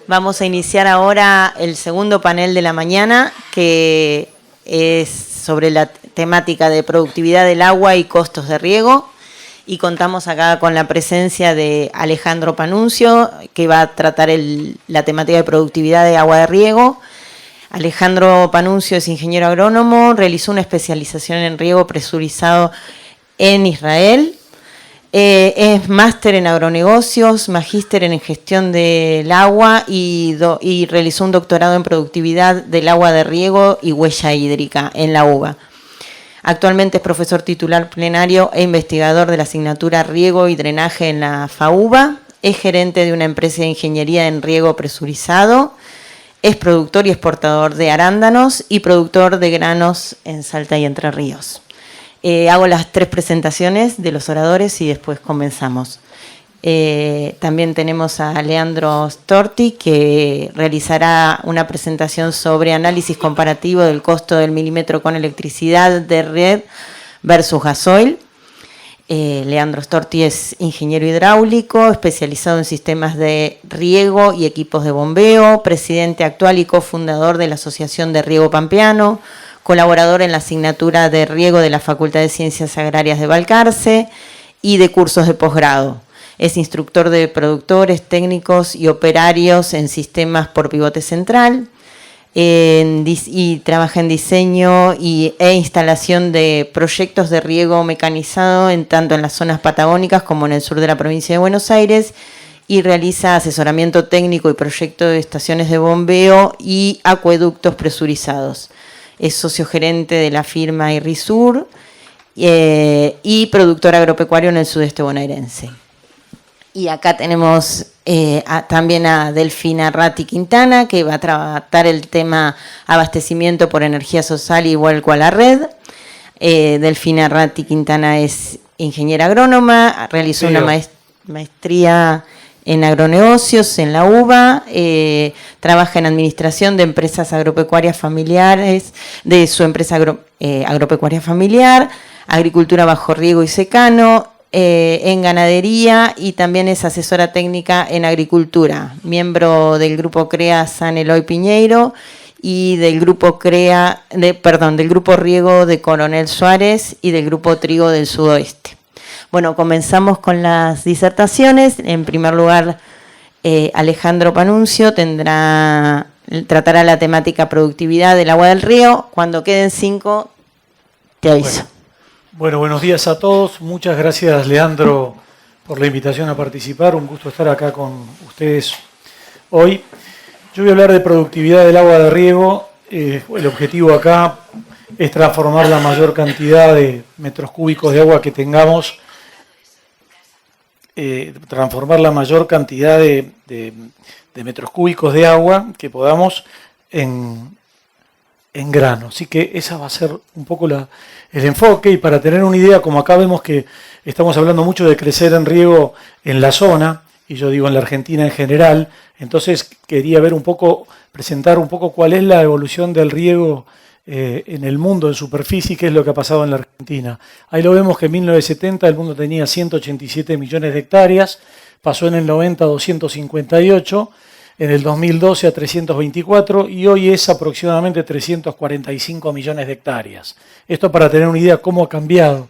Vamos a iniciar ahora el segundo panel de la mañana, que es sobre la temática de productividad del agua y costos de riego. Y contamos acá con la presencia de Alejandro Panuncio, que va a tratar la temática de productividad de agua de riego. Alejandro Panuncio es ingeniero agrónomo, realizó una especialización en riego presurizado en Israel. Es máster en agronegocios, magíster en gestión del agua y realizó un doctorado en productividad del agua de riego y huella hídrica en la UBA. Actualmente es profesor titular plenario e investigador de la asignatura Riego y Drenaje en la FAUBA. Es gerente de una empresa de ingeniería en riego presurizado. Es productor y exportador de arándanos y productor de granos en Salta y Entre Ríos. Hago las 3 presentaciones de los oradores y después comenzamos. También tenemos a Leandro Storti, que realizará una presentación sobre análisis comparativo del costo del milímetro con electricidad de red versus gasoil. Leandro Storti es ingeniero hidráulico, especializado en sistemas de riego y equipos de bombeo, presidente actual y cofundador de la Asociación de Riego Pampeano, colaborador en la asignatura de riego de la Facultad de Ciencias Agrarias de Balcarce y de cursos de posgrado. Es instructor de productores, técnicos y operarios en sistemas por pivote central y trabaja en diseño e instalación de proyectos de riego mecanizado tanto en las zonas patagónicas como en el sur de la provincia de Buenos Aires, y realiza asesoramiento técnico y proyecto de estaciones de bombeo y acueductos presurizados. Es socio gerente de la firma Irrisur y productor agropecuario en el sudeste bonaerense. Y acá tenemos también a Delfina Ratti Quintana, que va a tratar el tema abastecimiento por energía social y vuelco a la red. Delfina Ratti Quintana es ingeniera agrónoma, realizó una maestría en agronegocios en la UBA, trabaja en administración de empresas agropecuarias familiares, de su empresa agropecuaria familiar, agricultura bajo riego y secano, en ganadería, y también es asesora técnica en agricultura, miembro del grupo CREA San Eloy Piñeiro y del grupo del grupo Riego de Coronel Suárez y del grupo Trigo del Sudoeste. Bueno, comenzamos con las disertaciones. En primer lugar, Alejandro Panuncio tratará la temática productividad del agua del río. Cuando queden 5, te aviso. Bueno, buenos días a todos. Muchas gracias, Leandro, por la invitación a participar. Un gusto estar acá con ustedes hoy. Yo voy a hablar de productividad del agua de riego. El objetivo acá es transformar la mayor cantidad de metros cúbicos de agua que tengamos, transformar la mayor cantidad de metros cúbicos de agua que podamos en grano. Así que esa va a ser un poco el enfoque. Y para tener una idea, como acá vemos que estamos hablando mucho de crecer en riego en la zona, y yo digo en la Argentina en general, entonces quería presentar un poco cuál es la evolución del riego en el mundo en superficie, qué es lo que ha pasado en la Argentina. Ahí lo vemos que en 1970 el mundo tenía 187 millones de hectáreas, pasó en el 90 a 258, en el 2012 a 324 y hoy es aproximadamente 345 millones de hectáreas. Esto para tener una idea cómo ha cambiado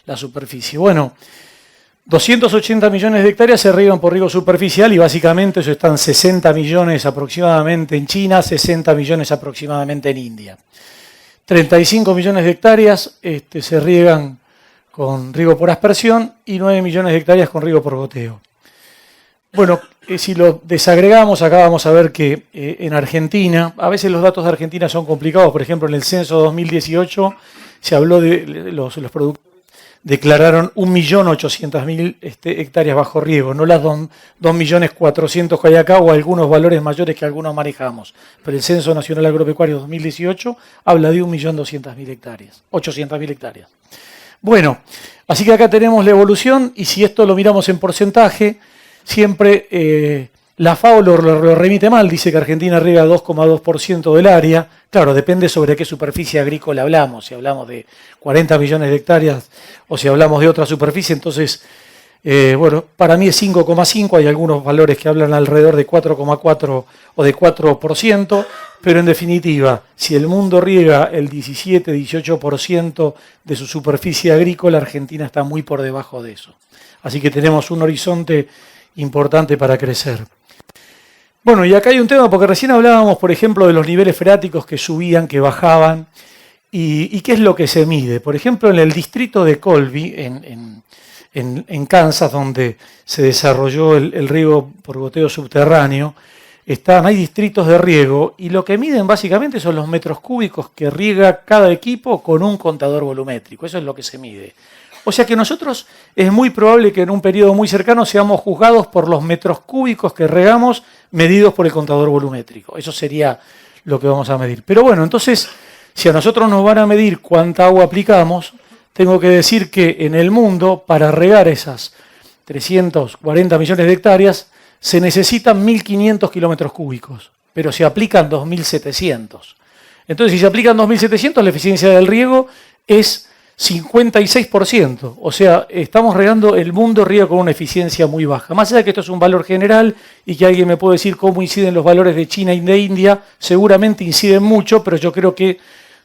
la superficie. Bueno, 280 millones de hectáreas se riegan por riego superficial y básicamente eso están 60 millones aproximadamente en China, 60 millones aproximadamente en India. 35 millones de hectáreas se riegan con riego por aspersión y 9 millones de hectáreas con riego por goteo. Bueno, si lo desagregamos, acá vamos a ver que en Argentina, a veces los datos de Argentina son complicados. Por ejemplo, en el censo 2018 se habló de los productores declararon 1.800.000 hectáreas bajo riego, no las 2.400.000 que hay acá o algunos valores mayores que algunos manejamos. Pero el Censo Nacional Agropecuario 2018 habla de 1.200.000 hectáreas, 800.000 hectáreas. Bueno, así que acá tenemos la evolución y si esto lo miramos en porcentaje, siempre la FAO lo remite mal, dice que Argentina riega 2,2% del área. Claro, depende sobre qué superficie agrícola hablamos, si hablamos de 40 millones de hectáreas o si hablamos de otra superficie, entonces Bueno, para mí es 5,5, hay algunos valores que hablan alrededor de 4,4 o de 4%, pero en definitiva, si el mundo riega el 17-18% de su superficie agrícola, Argentina está muy por debajo de eso. Así que tenemos un horizonte importante para crecer. Bueno, y acá hay un tema, porque recién hablábamos, por ejemplo, de los niveles freáticos que subían, que bajaban, y qué es lo que se mide. Por ejemplo, en el distrito de Colby, en Kansas, donde se desarrolló el riego por goteo subterráneo, hay distritos de riego y lo que miden básicamente son los metros cúbicos que riega cada equipo con un contador volumétrico. Eso es lo que se mide. O sea que nosotros es muy probable que en un periodo muy cercano seamos juzgados por los metros cúbicos que regamos medidos por el contador volumétrico. Eso sería lo que vamos a medir. Pero bueno, entonces, si a nosotros nos van a medir cuánta agua aplicamos, tengo que decir que en el mundo, para regar esas 340 millones de hectáreas, se necesitan 1.500 kilómetros cúbicos, pero se aplican 2.700. Entonces, si se aplican 2.700, la eficiencia del riego es 56%. O sea, estamos regando, el mundo riega con una eficiencia muy baja. Más allá de que esto es un valor general y que alguien me puede decir cómo inciden los valores de China y de India, seguramente inciden mucho, pero yo creo que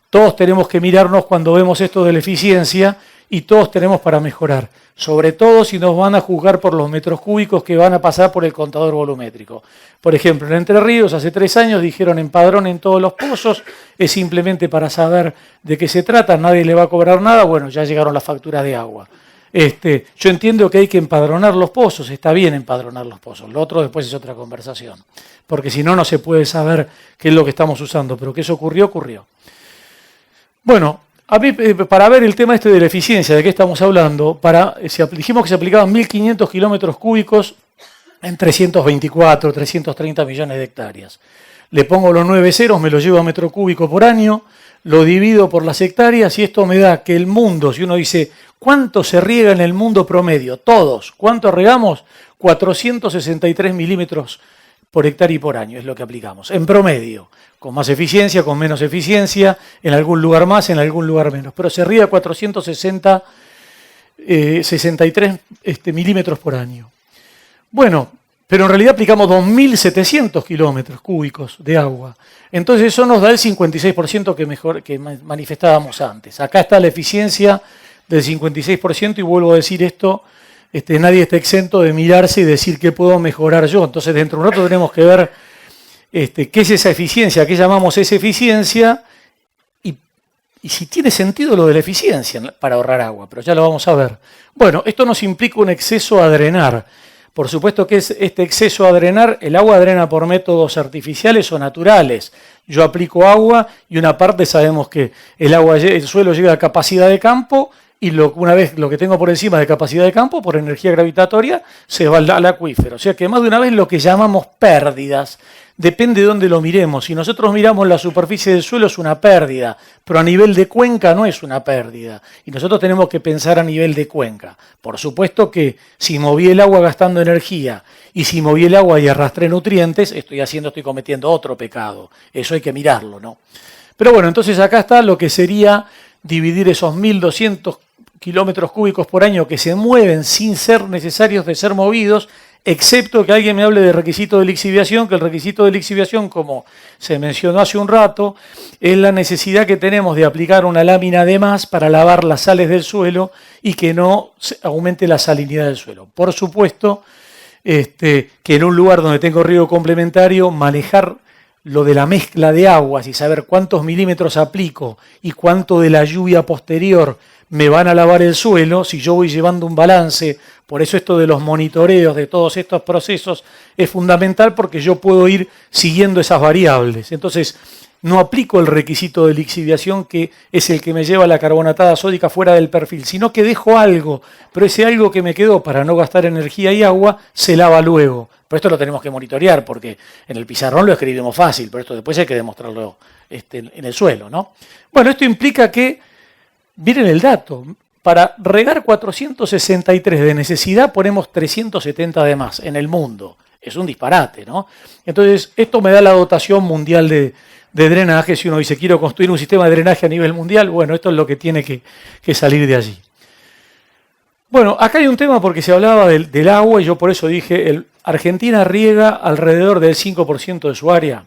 todos tenemos que mirarnos cuando vemos esto de la eficiencia y todos tenemos para mejorar. Sobre todo si nos van a juzgar por los metros cúbicos que van a pasar por el contador volumétrico. Por ejemplo, en Entre Ríos hace 3 años dijeron empadronen todos los pozos, es simplemente para saber de qué se trata, nadie le va a cobrar nada, bueno, ya llegaron las facturas de agua. Yo entiendo que hay que empadronar los pozos, está bien empadronar los pozos, lo otro después es otra conversación, porque si no, no se puede saber qué es lo que estamos usando, pero que eso ocurrió. Bueno, a mí, para ver el tema de la eficiencia, de qué estamos hablando, dijimos que se aplicaban 1.500 kilómetros cúbicos en 324, 330 millones de hectáreas. Le pongo los 9 ceros, me lo llevo a metro cúbico por año, lo divido por las hectáreas y esto me da que el mundo, si uno dice, ¿cuánto se riega en el mundo promedio? Todos. ¿Cuánto regamos? 463 milímetros por hectárea y por año, es lo que aplicamos, en promedio, con más eficiencia, con menos eficiencia, en algún lugar más, en algún lugar menos, pero se riega 463 milímetros por año. Bueno, pero en realidad aplicamos 2.700 kilómetros cúbicos de agua, entonces eso nos da el 56% que manifestábamos antes. Acá está la eficiencia del 56% y vuelvo a decir esto, nadie está exento de mirarse y decir qué puedo mejorar yo. Entonces, dentro de un rato tenemos que ver qué es esa eficiencia, qué llamamos esa eficiencia y si tiene sentido lo de la eficiencia para ahorrar agua, pero ya lo vamos a ver. Bueno, esto nos implica un exceso a drenar. Por supuesto que es este exceso a drenar, el agua drena por métodos artificiales o naturales. Yo aplico agua y una parte sabemos que el suelo llega a capacidad de campo, y una vez lo que tengo por encima de capacidad de campo, por energía gravitatoria, se va al acuífero. O sea que más de una vez lo que llamamos pérdidas, depende de dónde lo miremos. Si nosotros miramos la superficie del suelo es una pérdida, pero a nivel de cuenca no es una pérdida. Y nosotros tenemos que pensar a nivel de cuenca. Por supuesto que si moví el agua gastando energía y si moví el agua y arrastré nutrientes, estoy cometiendo otro pecado. Eso hay que mirarlo, ¿no? Pero bueno, entonces acá está lo que sería dividir esos 1.200 kilómetros cúbicos por año que se mueven sin ser necesarios de ser movidos, excepto que alguien me hable de requisito de lixiviación, que el requisito de lixiviación, como se mencionó hace un rato, es la necesidad que tenemos de aplicar una lámina de más para lavar las sales del suelo y que no aumente la salinidad del suelo. Por supuesto que en un lugar donde tengo riego complementario, manejar lo de la mezcla de aguas y saber cuántos milímetros aplico y cuánto de la lluvia posterior me van a lavar el suelo, si yo voy llevando un balance, por eso esto de los monitoreos de todos estos procesos es fundamental porque yo puedo ir siguiendo esas variables. Entonces, no aplico el requisito de lixiviación que es el que me lleva la carbonatada sódica fuera del perfil, sino que dejo algo, pero ese algo que me quedó para no gastar energía y agua se lava luego. Pero esto lo tenemos que monitorear porque en el pizarrón lo escribimos fácil, pero esto después hay que demostrarlo en el suelo, ¿no? Bueno, esto implica que, miren el dato, para regar 463 de necesidad ponemos 370 de más en el mundo. Es un disparate, ¿no? Entonces, esto me da la dotación mundial de drenaje. Si uno dice, quiero construir un sistema de drenaje a nivel mundial, bueno, esto es lo que tiene que salir de allí. Bueno, acá hay un tema porque se hablaba del agua y yo por eso dije, Argentina riega alrededor del 5% de su área.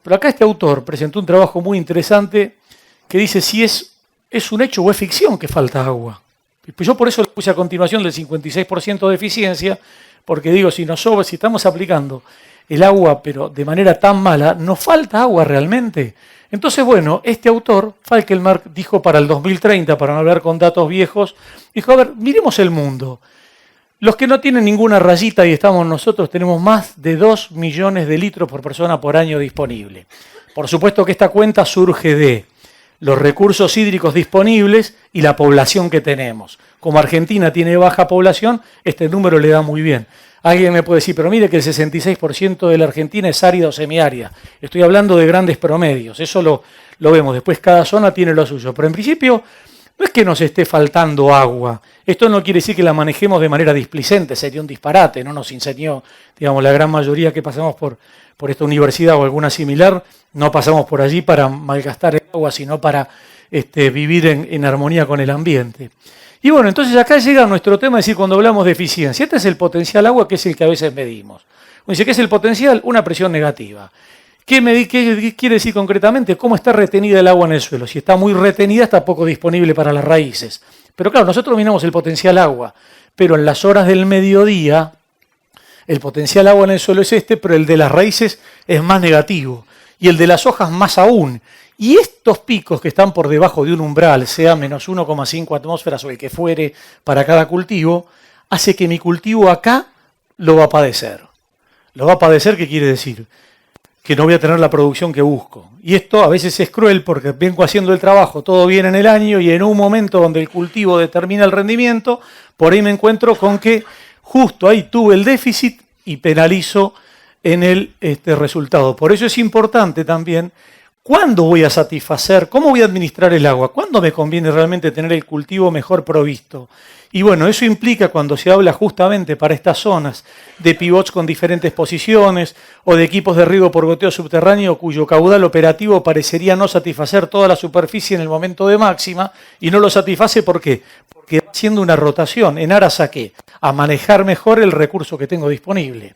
Pero acá este autor presentó un trabajo muy interesante que dice si es un hecho o es ficción que falta agua. Pues yo por eso le puse a continuación del 56% de eficiencia, porque digo, si estamos aplicando el agua pero de manera tan mala, ¿nos falta agua realmente? Entonces, bueno, este autor, Falkenmark, dijo para el 2030, para no hablar con datos viejos, dijo, a ver, miremos el mundo. Los que no tienen ninguna rayita y estamos nosotros, tenemos más de 2 millones de litros por persona por año disponible. Por supuesto que esta cuenta surge de los recursos hídricos disponibles y la población que tenemos. Como Argentina tiene baja población, este número le da muy bien. Alguien me puede decir, pero mire que el 66% de la Argentina es árida o semiárida. Estoy hablando de grandes promedios, eso lo vemos. Después cada zona tiene lo suyo. Pero en principio no es que nos esté faltando agua. Esto no quiere decir que la manejemos de manera displicente, sería un disparate. No nos enseñó, digamos, la gran mayoría que pasamos por esta universidad o alguna similar, no pasamos por allí para malgastar el agua, sino para vivir en armonía con el ambiente. Y bueno, entonces acá llega nuestro tema, es decir, cuando hablamos de eficiencia, este es el potencial agua que es el que a veces medimos. Uno dice, ¿qué es el potencial? Una presión negativa. ¿Qué quiere decir concretamente? ¿Cómo está retenida el agua en el suelo? Si está muy retenida, está poco disponible para las raíces. Pero claro, nosotros miramos el potencial agua, pero en las horas del mediodía, el potencial agua en el suelo es pero el de las raíces es más negativo. Y el de las hojas más aún. Y estos picos que están por debajo de un umbral, sea menos 1,5 atmósferas o el que fuere para cada cultivo, hace que mi cultivo acá lo va a padecer. Lo va a padecer, ¿qué quiere decir? Que no voy a tener la producción que busco. Y esto a veces es cruel porque vengo haciendo el trabajo todo bien en el año y en un momento donde el cultivo determina el rendimiento, por ahí me encuentro con que justo ahí tuve el déficit y penalizo en el resultado. Por eso es importante también cuándo voy a satisfacer, cómo voy a administrar el agua, cuándo me conviene realmente tener el cultivo mejor provisto. Y bueno, eso implica cuando se habla justamente para estas zonas de pivots con diferentes posiciones o de equipos de riego por goteo subterráneo cuyo caudal operativo parecería no satisfacer toda la superficie en el momento de máxima y no lo satisface, ¿por qué? Porque va haciendo una rotación en aras a ¿qué? A manejar mejor el recurso que tengo disponible.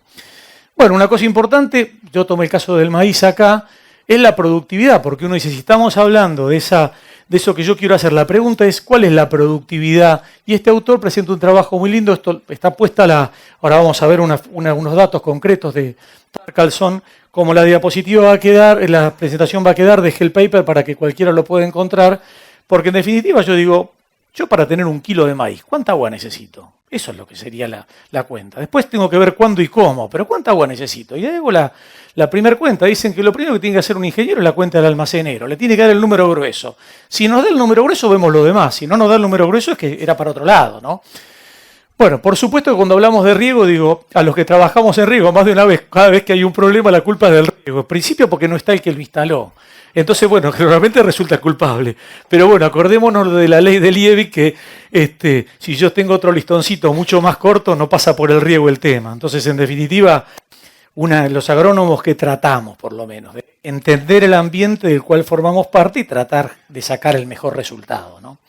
Bueno, una cosa importante, yo tomé el caso del maíz acá, es la productividad, porque uno dice, si estamos hablando de eso que yo quiero hacer, la pregunta es, ¿cuál es la productividad? Y este autor presenta un trabajo muy lindo, esto está puesta ahora vamos a ver unos datos concretos de Carlson, como la diapositiva va a quedar, la presentación va a quedar, dejé el paper para que cualquiera lo pueda encontrar, porque en definitiva yo digo, yo para tener 1 kilo de maíz, ¿cuánta agua necesito? Eso es lo que sería la cuenta. Después tengo que ver cuándo y cómo, pero ¿cuánta agua necesito? Y hago la primera cuenta. Dicen que lo primero que tiene que hacer un ingeniero es la cuenta del almacenero. Le tiene que dar el número grueso. Si nos da el número grueso, vemos lo demás. Si no nos da el número grueso, es que era para otro lado, ¿no? Bueno, por supuesto que cuando hablamos de riego, digo, a los que trabajamos en riego, más de una vez, cada vez que hay un problema, la culpa es del riego. En principio porque no está el que lo instaló. Entonces, bueno, generalmente resulta culpable. Pero bueno, acordémonos de la ley de Liebig que si yo tengo otro listoncito mucho más corto, no pasa por el riego el tema. Entonces, en definitiva, los agrónomos que tratamos, por lo menos, de entender el ambiente del cual formamos parte y tratar de sacar el mejor resultado, ¿no?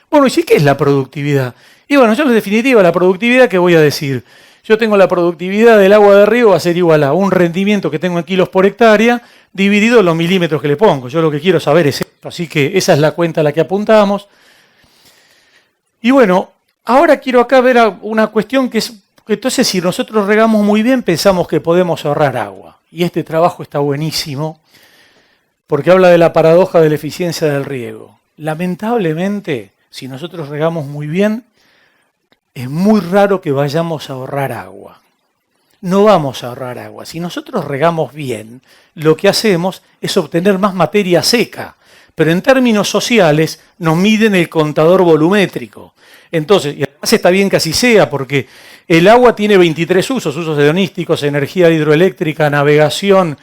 Bueno, ¿y sí qué es la productividad? Y bueno, yo en definitiva, la productividad, ¿qué voy a decir? Yo tengo la productividad del agua de riego va a ser igual a un rendimiento que tengo en kilos por hectárea dividido los milímetros que le pongo. Yo lo que quiero saber es esto, así que esa es la cuenta a la que apuntamos. Y bueno, ahora quiero acá ver una cuestión que es, entonces si nosotros regamos muy bien pensamos que podemos ahorrar agua. Y este trabajo está buenísimo porque habla de la paradoja de la eficiencia del riego. Lamentablemente, si nosotros regamos muy bien, es muy raro que vayamos a ahorrar agua. No vamos a ahorrar agua. Si nosotros regamos bien, lo que hacemos es obtener más materia seca. Pero en términos sociales nos miden el contador volumétrico. Entonces, y además está bien que así sea, porque el agua tiene 23 usos hedonísticos, energía hidroeléctrica, navegación,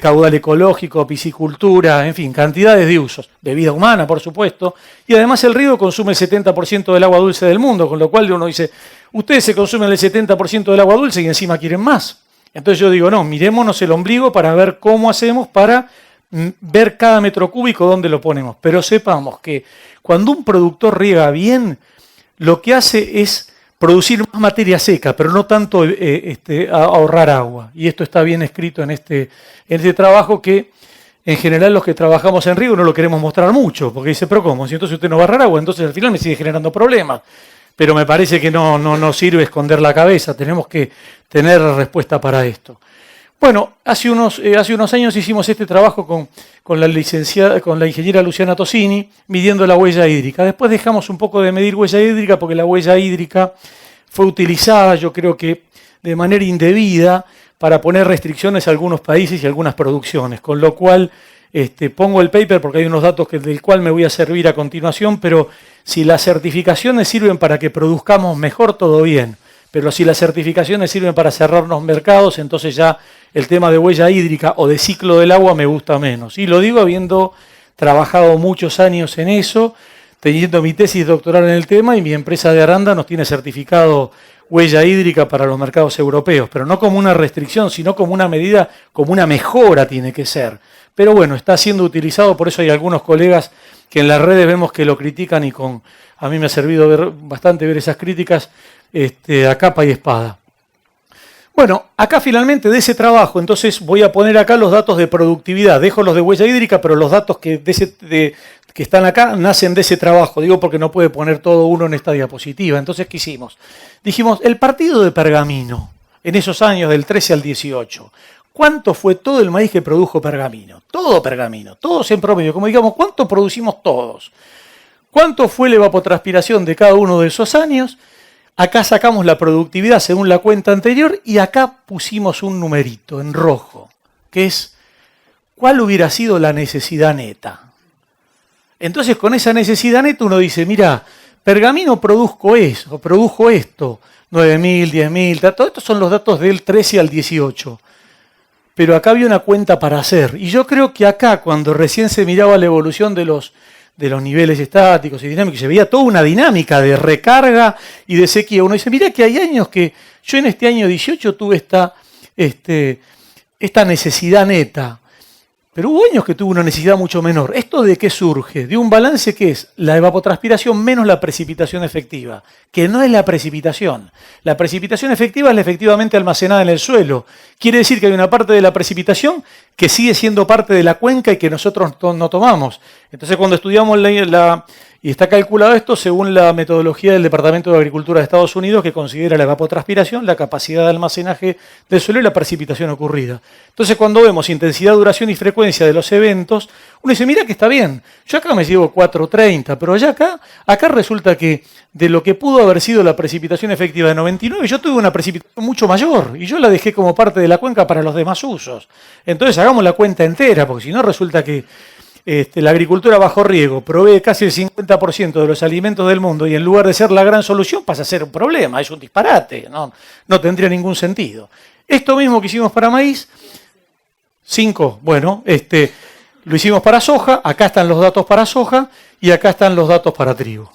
caudal ecológico, piscicultura, en fin, cantidades de usos, de vida humana, por supuesto, y además el río consume el 70% del agua dulce del mundo, con lo cual uno dice, ustedes se consumen el 70% del agua dulce y encima quieren más. Entonces yo digo, no, mirémonos el ombligo para ver cómo hacemos para ver cada metro cúbico dónde lo ponemos, pero sepamos que cuando un productor riega bien, lo que hace es producir más materia seca, pero no tanto ahorrar agua. Y esto está bien escrito en este trabajo que en general los que trabajamos en riego no lo queremos mostrar mucho, porque dice, pero ¿cómo? Si entonces usted no va a ahorrar agua, entonces al final me sigue generando problemas. Pero me parece que no sirve esconder la cabeza, tenemos que tener respuesta para esto. Bueno, hace unos años hicimos este trabajo con la ingeniera Luciana Tosini, midiendo la huella hídrica. Después dejamos un poco de medir huella hídrica porque la huella hídrica fue utilizada, yo creo que de manera indebida, para poner restricciones a algunos países y a algunas producciones, con lo cual pongo el paper porque hay unos datos del cual me voy a servir a continuación, pero si las certificaciones sirven para que produzcamos mejor, todo bien. Pero si las certificaciones sirven para cerrarnos mercados, entonces ya el tema de huella hídrica o de ciclo del agua me gusta menos. Y lo digo habiendo trabajado muchos años en eso, teniendo mi tesis doctoral en el tema, y mi empresa de arándanos tiene certificado huella hídrica para los mercados europeos, pero no como una restricción, sino como una medida, como una mejora tiene que ser. Pero bueno, está siendo utilizado, por eso hay algunos colegas que en las redes vemos que lo critican y a mí me ha servido bastante ver esas críticas a capa y espada. Bueno, acá finalmente de ese trabajo, entonces voy a poner acá los datos de productividad, dejo los de huella hídrica, pero los datos que están acá nacen de ese trabajo, digo porque no puede poner todo uno en esta diapositiva. Entonces, ¿qué hicimos? Dijimos, el partido de Pergamino, en esos años del 13 al 18, ¿cuánto fue todo el maíz que produjo Pergamino? Todo Pergamino, todos en promedio, como digamos, ¿cuánto producimos todos? ¿Cuánto fue la evapotranspiración de cada uno de esos años? Acá sacamos la productividad según la cuenta anterior y acá pusimos un numerito en rojo, que es ¿cuál hubiera sido la necesidad neta? Entonces con esa necesidad neta uno dice, mira, Pergamino produjo esto, 9.000, 10.000, todos estos son los datos del 13 al 18. Pero acá había una cuenta para hacer. Y yo creo que acá, cuando recién se miraba la evolución de los niveles estáticos y dinámicos, se veía toda una dinámica de recarga y de sequía. Uno dice, mira que hay años que yo en este año 18 tuve esta necesidad neta, pero hubo años que tuve una necesidad mucho menor. ¿Esto de qué surge? De un balance que es la evapotranspiración menos la precipitación efectiva, que no es la precipitación. La precipitación efectiva es la efectivamente almacenada en el suelo. Quiere decir que hay una parte de la precipitación que sigue siendo parte de la cuenca y que nosotros no tomamos. Entonces, cuando estudiamos y está calculado esto según la metodología del Departamento de Agricultura de Estados Unidos, que considera la evapotranspiración, la capacidad de almacenaje del suelo y la precipitación ocurrida. Entonces, cuando vemos intensidad, duración y frecuencia de los eventos, uno dice, mira que está bien, yo acá me llevo 4.30, pero ya acá resulta que de lo que pudo haber sido la precipitación efectiva de 99, yo tuve una precipitación mucho mayor y yo la dejé como parte de la cuenca para los demás usos. Entonces, hagamos la cuenta entera, porque si no resulta que la agricultura bajo riego provee casi el 50% de los alimentos del mundo y en lugar de ser la gran solución pasa a ser un problema, es un disparate, no tendría ningún sentido. Esto mismo que hicimos para maíz, 5, bueno, lo hicimos para soja, acá están los datos para soja y acá están los datos para trigo.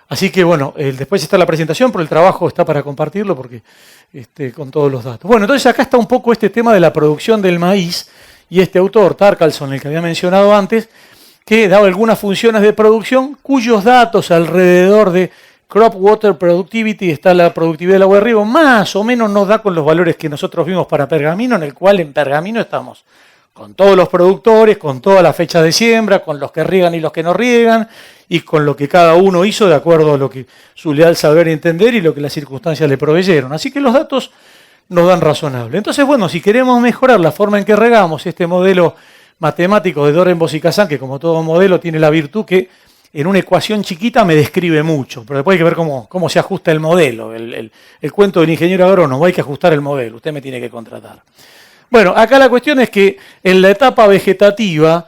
Así que bueno, después está la presentación, pero el trabajo está para compartirlo porque con todos los datos. Bueno, entonces acá está un poco este tema de la producción del maíz. Y este autor, Tarkalson, el que había mencionado antes, que daba algunas funciones de producción cuyos datos alrededor de Crop Water Productivity, está la productividad del agua de riego, más o menos nos da con los valores que nosotros vimos para Pergamino, en el cual en Pergamino estamos con todos los productores, con toda la fecha de siembra, con los que riegan y los que no riegan, y con lo que cada uno hizo de acuerdo a lo que su leal saber y entender y lo que las circunstancias le proveyeron. Así que los datos nos dan razonable. Entonces, bueno, si queremos mejorar la forma en que regamos este modelo matemático de Dorenbos y Kazan, que como todo modelo tiene la virtud que en una ecuación chiquita me describe mucho, pero después hay que ver cómo se ajusta el modelo. El cuento del ingeniero agrónomo, hay que ajustar el modelo, usted me tiene que contratar. Bueno, acá la cuestión es que en la etapa vegetativa,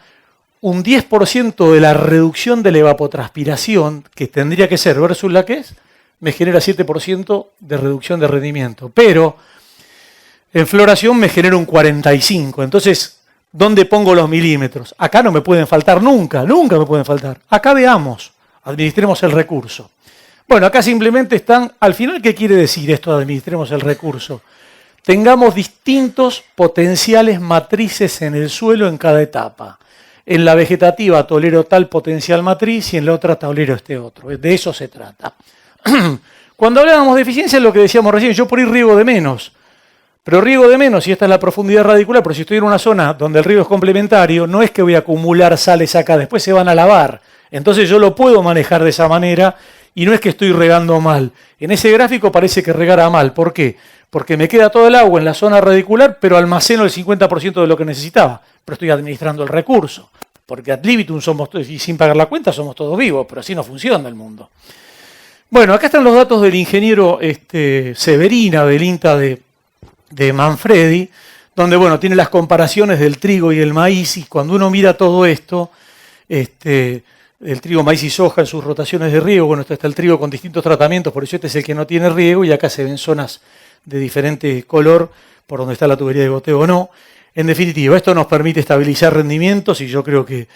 un 10% de la reducción de la evapotranspiración, que tendría que ser versus la que es, me genera 7% de reducción de rendimiento. Pero en floración me genera un 45%. Entonces, ¿dónde pongo los milímetros? Acá no me pueden faltar nunca me pueden faltar. Acá veamos, administremos el recurso. Bueno, acá simplemente están, al final, ¿qué quiere decir esto de administremos el recurso? Tengamos distintos potenciales matrices en el suelo en cada etapa. en la vegetativa tolero tal potencial matriz y en la otra tolero este otro. De eso se trata. Cuando hablábamos de eficiencia es lo que decíamos recién, yo por ahí riego de menos. Pero riego de menos, y esta es la profundidad radicular, pero si estoy en una zona donde el riego es complementario, no es que voy a acumular sales acá, después se van a lavar. Entonces yo lo puedo manejar de esa manera y no es que estoy regando mal. En ese gráfico parece que regara mal. ¿Por qué? Porque me queda todo el agua en la zona radicular, pero almaceno el 50% de lo que necesitaba. Pero estoy administrando el recurso. Porque ad libitum somos todos, y sin pagar la cuenta somos todos vivos, pero así no funciona el mundo. Bueno, acá están los datos del ingeniero Severina, del INTA de Manfredi, donde bueno, tiene las comparaciones del trigo y el maíz, y cuando uno mira todo esto, el trigo, maíz y soja en sus rotaciones de riego, bueno, está el trigo con distintos tratamientos, por eso este es el que no tiene riego, y acá se ven zonas de diferente color, por donde está la tubería de goteo o no. En definitiva, esto nos permite estabilizar rendimientos, y yo creo que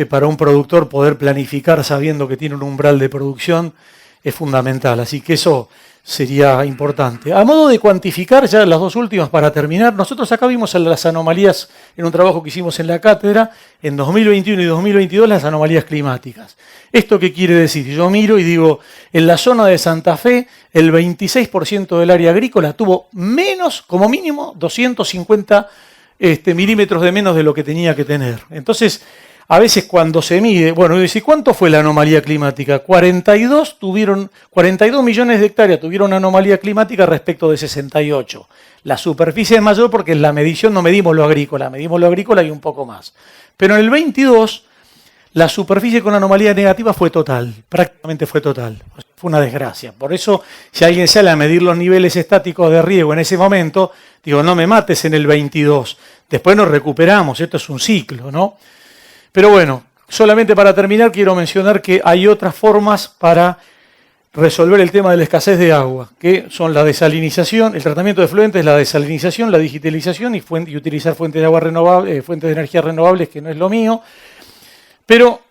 para un productor poder planificar sabiendo que tiene un umbral de producción es fundamental, así que eso sería importante. A modo de cuantificar, ya las dos últimas para terminar, nosotros acá vimos las anomalías en un trabajo que hicimos en la cátedra, en 2021 y 2022 las anomalías climáticas. ¿Esto qué quiere decir? Yo miro y digo, en la zona de Santa Fe, el 26% del área agrícola tuvo menos, como mínimo, 250 milímetros de menos de lo que tenía que tener. Entonces, a veces cuando se mide, bueno, dice, ¿cuánto fue la anomalía climática? 42 millones de hectáreas tuvieron anomalía climática respecto de 68. La superficie es mayor porque en la medición no medimos lo agrícola y un poco más. Pero en el 22, la superficie con anomalía negativa fue total, prácticamente fue total. Fue una desgracia. Por eso, si alguien sale a medir los niveles estáticos de riego en ese momento, digo, no me mates en el 22. Después nos recuperamos, esto es un ciclo, ¿no? Pero bueno, solamente para terminar quiero mencionar que hay otras formas para resolver el tema de la escasez de agua, que son la desalinización, el tratamiento de efluentes, la desalinización, la digitalización y utilizar fuentes de agua renovable, fuentes de energía renovables, que no es lo mío. Pero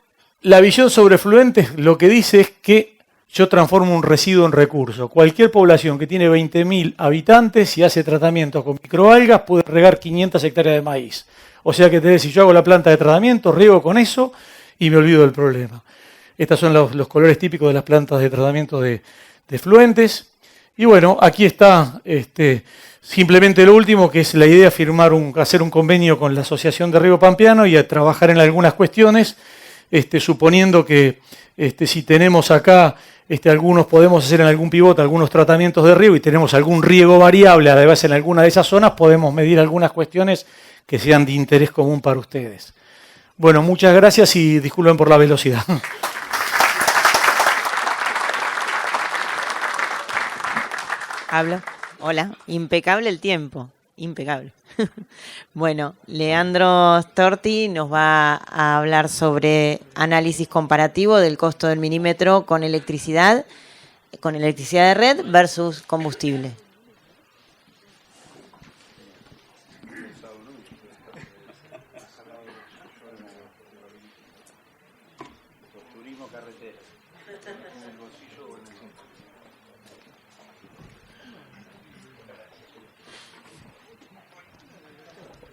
la visión sobre efluentes lo que dice es que yo transformo un residuo en recurso. Cualquier población que tiene 20.000 habitantes y hace tratamiento con microalgas puede regar 500 hectáreas de maíz. O sea que si yo hago la planta de tratamiento, riego con eso y me olvido del problema. Estos son los colores típicos de las plantas de tratamiento de efluentes. Y bueno, aquí está simplemente lo último, que es la idea de hacer un convenio con la Asociación de Riego Pampeano y a trabajar en algunas cuestiones, suponiendo que si tenemos acá algunos podemos hacer en algún pivote algunos tratamientos de riego y tenemos algún riego variable, además en alguna de esas zonas podemos medir algunas cuestiones que sean de interés común para ustedes. Bueno, muchas gracias y disculpen por la velocidad. Hablo. Hola. Impecable el tiempo. Impecable. Bueno, Leandro Storti nos va a hablar sobre análisis comparativo del costo del milímetro con electricidad de red versus combustible.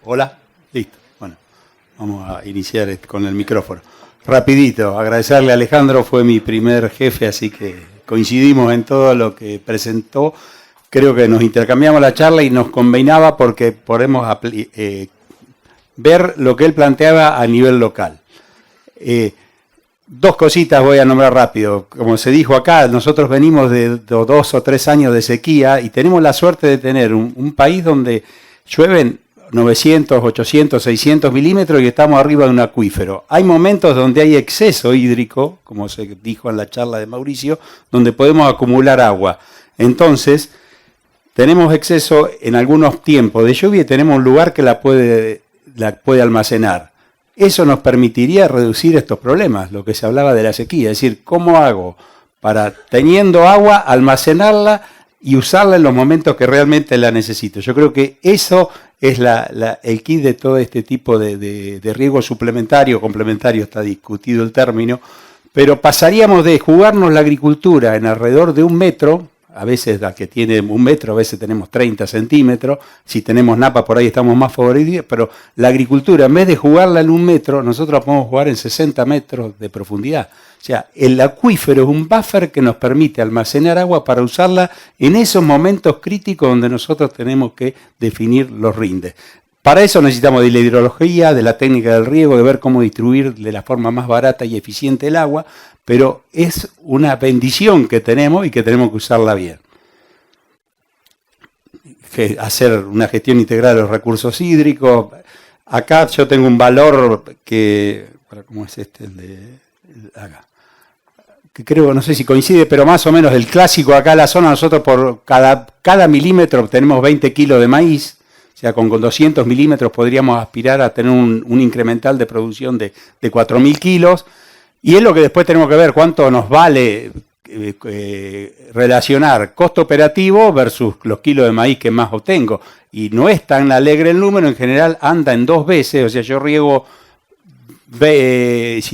Hola, listo. Bueno, vamos a iniciar con el micrófono. Rapidito, agradecerle a Alejandro, fue mi primer jefe, así que coincidimos en todo lo que presentó. Creo que nos intercambiamos la charla y nos combinaba porque podemos ver lo que él planteaba a nivel local. Dos cositas voy a nombrar rápido. Como se dijo acá, nosotros venimos de 2 o 3 años de sequía y tenemos la suerte de tener un país donde llueven 900, 800, 600 milímetros y estamos arriba de un acuífero. Hay momentos donde hay exceso hídrico, como se dijo en la charla de Mauricio, donde podemos acumular agua. Entonces, tenemos exceso en algunos tiempos de lluvia y tenemos un lugar que la puede almacenar. Eso nos permitiría reducir estos problemas, lo que se hablaba de la sequía. Es decir, ¿cómo hago para, teniendo agua, almacenarla y usarla en los momentos que realmente la necesito? Yo creo que eso es el kit de todo este tipo de riego suplementario, complementario, está discutido el término, pero pasaríamos de jugarnos la agricultura en alrededor de 1 metro, a veces la que tiene 1 metro, a veces tenemos 30 centímetros, si tenemos napa por ahí estamos más favorecidos, pero la agricultura, en vez de jugarla en 1 metro, nosotros la podemos jugar en 60 metros de profundidad. O sea, el acuífero es un buffer que nos permite almacenar agua para usarla en esos momentos críticos donde nosotros tenemos que definir los rindes. Para eso necesitamos de la hidrología, de la técnica del riego, de ver cómo distribuir de la forma más barata y eficiente el agua, pero es una bendición que tenemos y que tenemos que usarla bien. Hacer una gestión integral de los recursos hídricos. Acá yo tengo un valor que, ¿cómo es este? El de acá. Que creo, no sé si coincide, pero más o menos el clásico acá en la zona, nosotros por cada milímetro obtenemos 20 kilos de maíz. O sea, con 200 milímetros podríamos aspirar a tener un incremental de producción de 4.000 kilos. Y es lo que después tenemos que ver cuánto nos vale relacionar costo operativo versus los kilos de maíz que más obtengo. Y no es tan alegre el número, en general anda en 2 veces. O sea, si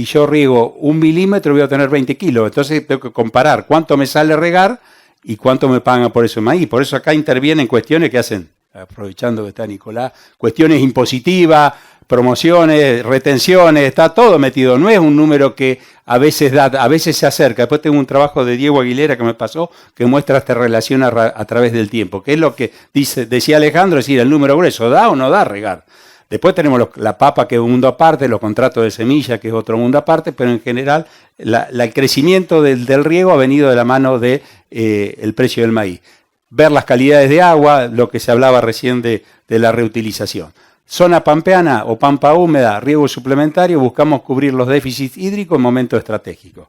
yo riego 1 milímetro voy a tener 20 kilos. Entonces tengo que comparar cuánto me sale regar y cuánto me pagan por ese maíz. Por eso acá intervienen cuestiones que hacen, aprovechando que está Nicolás, cuestiones impositivas, promociones, retenciones, está todo metido. No es un número que a veces se acerca. Después tengo un trabajo de Diego Aguilera que me pasó que muestra esta relación a través del tiempo, que es lo que decía Alejandro, es decir, el número grueso, ¿da o no da regar? Después tenemos la papa, que es un mundo aparte, los contratos de semilla, que es otro mundo aparte, pero en general el crecimiento del riego ha venido de la mano del precio del maíz. Ver las calidades de agua, lo que se hablaba recién de la reutilización. Zona pampeana o pampa húmeda, riego suplementario, buscamos cubrir los déficits hídricos en momentos estratégicos.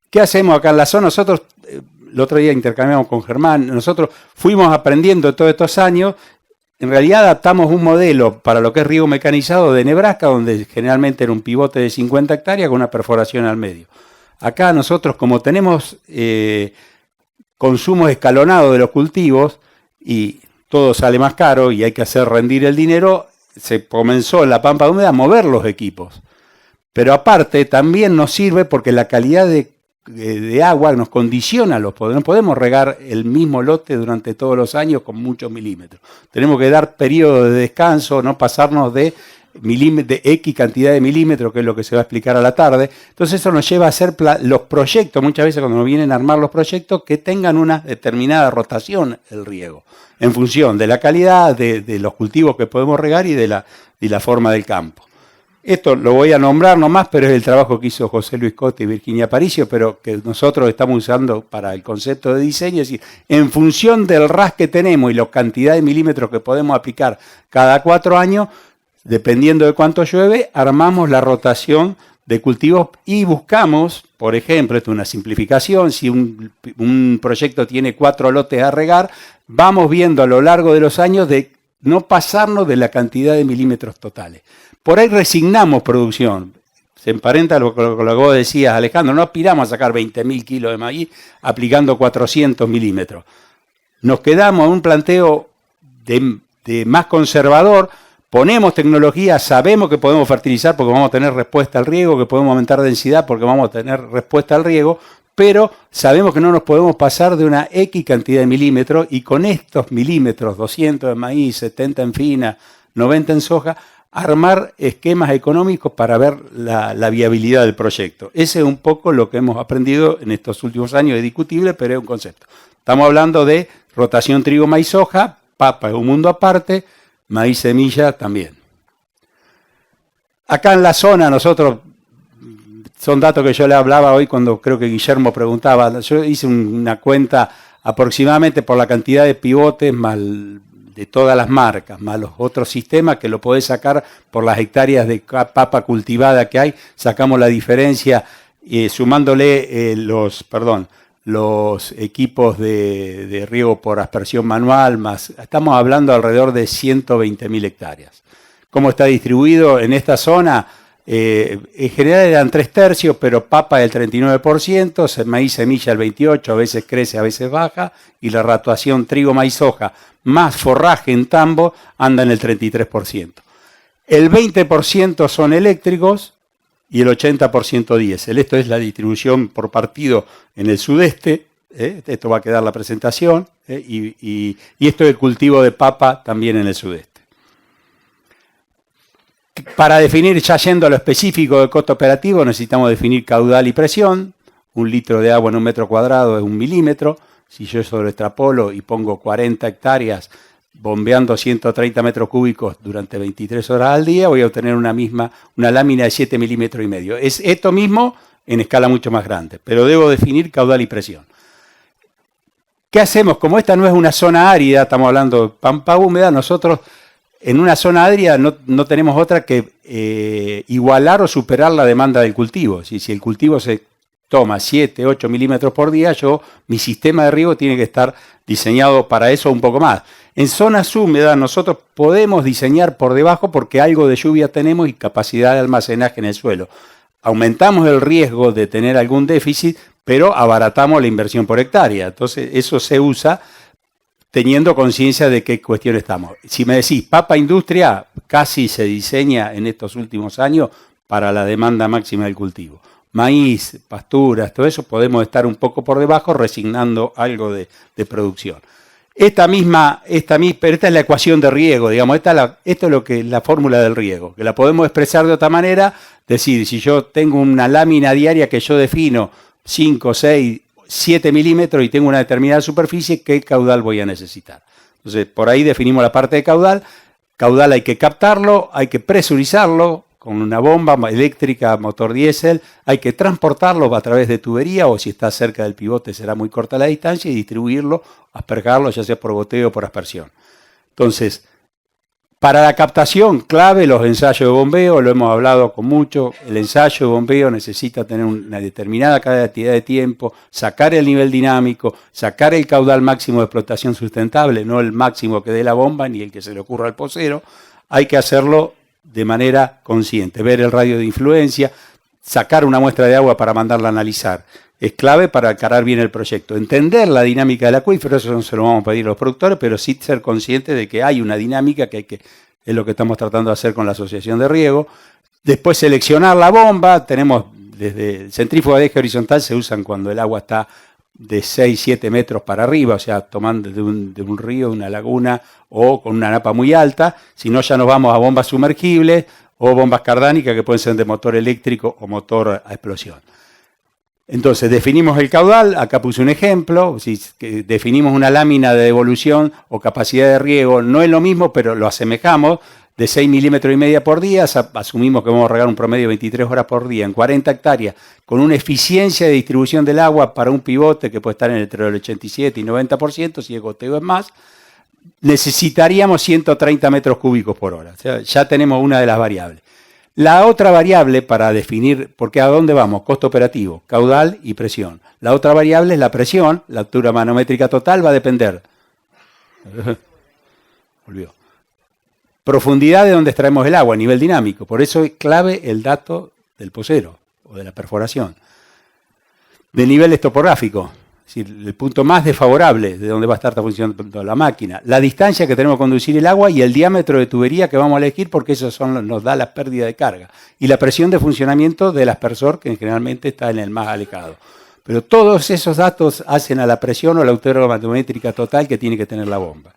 ¿Qué hacemos acá en la zona? Nosotros, el otro día intercambiamos con Germán, nosotros fuimos aprendiendo todos estos años, en realidad adaptamos un modelo para lo que es riego mecanizado de Nebraska, donde generalmente era un pivote de 50 hectáreas con una perforación al medio. Acá nosotros, como tenemos consumos escalonados de los cultivos y todo sale más caro y hay que hacer rendir el dinero, se comenzó en la pampa húmeda a mover los equipos. Pero aparte también nos sirve porque la calidad de agua nos condiciona, no podemos regar el mismo lote durante todos los años con muchos milímetros. Tenemos que dar periodos de descanso, no pasarnos de X cantidad de milímetros, que es lo que se va a explicar a la tarde. Entonces eso nos lleva a hacer los proyectos, muchas veces cuando nos vienen a armar los proyectos, que tengan una determinada rotación el riego, en función de la calidad, de los cultivos que podemos regar y de la forma del campo. Esto lo voy a nombrar nomás, pero es el trabajo que hizo José Luis Costa y Virginia Aparicio, pero que nosotros estamos usando para el concepto de diseño, es decir, en función del RAS que tenemos y la cantidad de milímetros que podemos aplicar cada 4 años, dependiendo de cuánto llueve, armamos la rotación de cultivos y buscamos, por ejemplo, esto es una simplificación, si un proyecto tiene 4 lotes a regar, vamos viendo a lo largo de los años de no pasarnos de la cantidad de milímetros totales. Por ahí resignamos producción. Se emparenta con lo que vos decías, Alejandro, no aspiramos a sacar 20.000 kilos de maíz aplicando 400 milímetros. Nos quedamos en un planteo de más conservador. Ponemos tecnología, sabemos que podemos fertilizar porque vamos a tener respuesta al riego, que podemos aumentar densidad porque vamos a tener respuesta al riego, pero sabemos que no nos podemos pasar de una X cantidad de milímetros y con estos milímetros, 200 en maíz, 70 en fina, 90 en soja, armar esquemas económicos para ver la viabilidad del proyecto. Ese es un poco lo que hemos aprendido en estos últimos años, es discutible, pero es un concepto. Estamos hablando de rotación trigo, maíz, soja, papa es un mundo aparte, maíz semilla también. Acá en la zona nosotros, son datos que yo le hablaba hoy cuando creo que Guillermo preguntaba, yo hice una cuenta aproximadamente por la cantidad de pivotes más de todas las marcas, más los otros sistemas que lo podés sacar por las hectáreas de papa cultivada que hay, sacamos la diferencia sumándole los equipos de riego por aspersión manual, más estamos hablando alrededor de 120.000 hectáreas. ¿Cómo está distribuido en esta zona? En general eran 3/3, pero papa el 39%, maíz semilla el 28%, a veces crece, a veces baja, y la rotación trigo, maíz, soja, más forraje en tambo, anda en el 33%. El 20% son eléctricos y el 80% diésel. Esto es la distribución por partido en el sudeste. esto va a quedar la presentación, y esto es el cultivo de papa también en el sudeste. Para definir, ya yendo a lo específico del costo operativo, necesitamos definir caudal y presión. 1 litro de agua en 1 metro cuadrado es 1 milímetro. Si yo eso lo extrapolo y pongo 40 hectáreas bombeando 130 metros cúbicos durante 23 horas al día, voy a obtener una lámina de 7 milímetros y medio. Es esto mismo en escala mucho más grande, pero debo definir caudal y presión. ¿Qué hacemos? Como esta no es una zona árida, estamos hablando de pampa húmeda, nosotros en una zona árida no tenemos otra que igualar o superar la demanda del cultivo. Si el cultivo se toma 7, 8 milímetros por día, mi sistema de riego tiene que estar diseñado para eso un poco más. En zonas húmedas nosotros podemos diseñar por debajo porque algo de lluvia tenemos y capacidad de almacenaje en el suelo. Aumentamos el riesgo de tener algún déficit, pero abaratamos la inversión por hectárea. Entonces eso se usa teniendo conciencia de qué cuestión estamos. Si me decís, papa industria casi se diseña en estos últimos años para la demanda máxima del cultivo. Maíz, pasturas, todo eso podemos estar un poco por debajo resignando algo de producción. Esta es la ecuación de riego, digamos, esto es lo que la fórmula del riego, que la podemos expresar de otra manera, decir, si yo tengo una lámina diaria que yo defino 5, 6, 7 milímetros y tengo una determinada superficie, ¿qué caudal voy a necesitar? Entonces, por ahí definimos la parte de caudal. Caudal hay que captarlo, hay que presurizarlo con una bomba eléctrica, motor diésel, hay que transportarlo a través de tubería o si está cerca del pivote será muy corta la distancia y distribuirlo, aspergarlo, ya sea por goteo o por aspersión. Entonces, para la captación, clave los ensayos de bombeo, lo hemos hablado con mucho, el ensayo de bombeo necesita tener una determinada cantidad de tiempo, sacar el nivel dinámico, sacar el caudal máximo de explotación sustentable, no el máximo que dé la bomba ni el que se le ocurra al pocero, hay que hacerlo de manera consciente, ver el radio de influencia, sacar una muestra de agua para mandarla a analizar. Es clave para encarar bien el proyecto. Entender la dinámica del acuífero, eso no se lo vamos a pedir a los productores, pero sí ser conscientes de que hay una dinámica es lo que estamos tratando de hacer con la asociación de riego. Después seleccionar la bomba, tenemos desde centrífuga de eje horizontal se usan cuando el agua está de 6, 7 metros para arriba, o sea, tomando de un río, de una laguna o con una napa muy alta, si no ya nos vamos a bombas sumergibles o bombas cardánicas que pueden ser de motor eléctrico o motor a explosión. Entonces, definimos el caudal, acá puse un ejemplo, si definimos una lámina de devolución o capacidad de riego, no es lo mismo, pero lo asemejamos, de 6 milímetros y media por día, asumimos que vamos a regar un promedio de 23 horas por día en 40 hectáreas, con una eficiencia de distribución del agua para un pivote que puede estar entre el 87 y 90%, si el goteo es más, necesitaríamos 130 metros cúbicos por hora. O sea, ya tenemos una de las variables. La otra variable para definir, porque ¿a dónde vamos? Costo operativo, caudal y presión. La otra variable es la presión, la altura manométrica total va a depender. Volvió. Profundidad de donde extraemos el agua, nivel dinámico. Por eso es clave el dato del pocero o de la perforación. De niveles topográficos, es decir, el punto más desfavorable de donde va a estar funcionando la máquina. La distancia que tenemos que conducir el agua y el diámetro de tubería que vamos a elegir porque eso nos da la pérdida de carga. Y la presión de funcionamiento del aspersor que generalmente está en el más alejado. Pero todos esos datos hacen a la presión o la altura manométrica total que tiene que tener la bomba.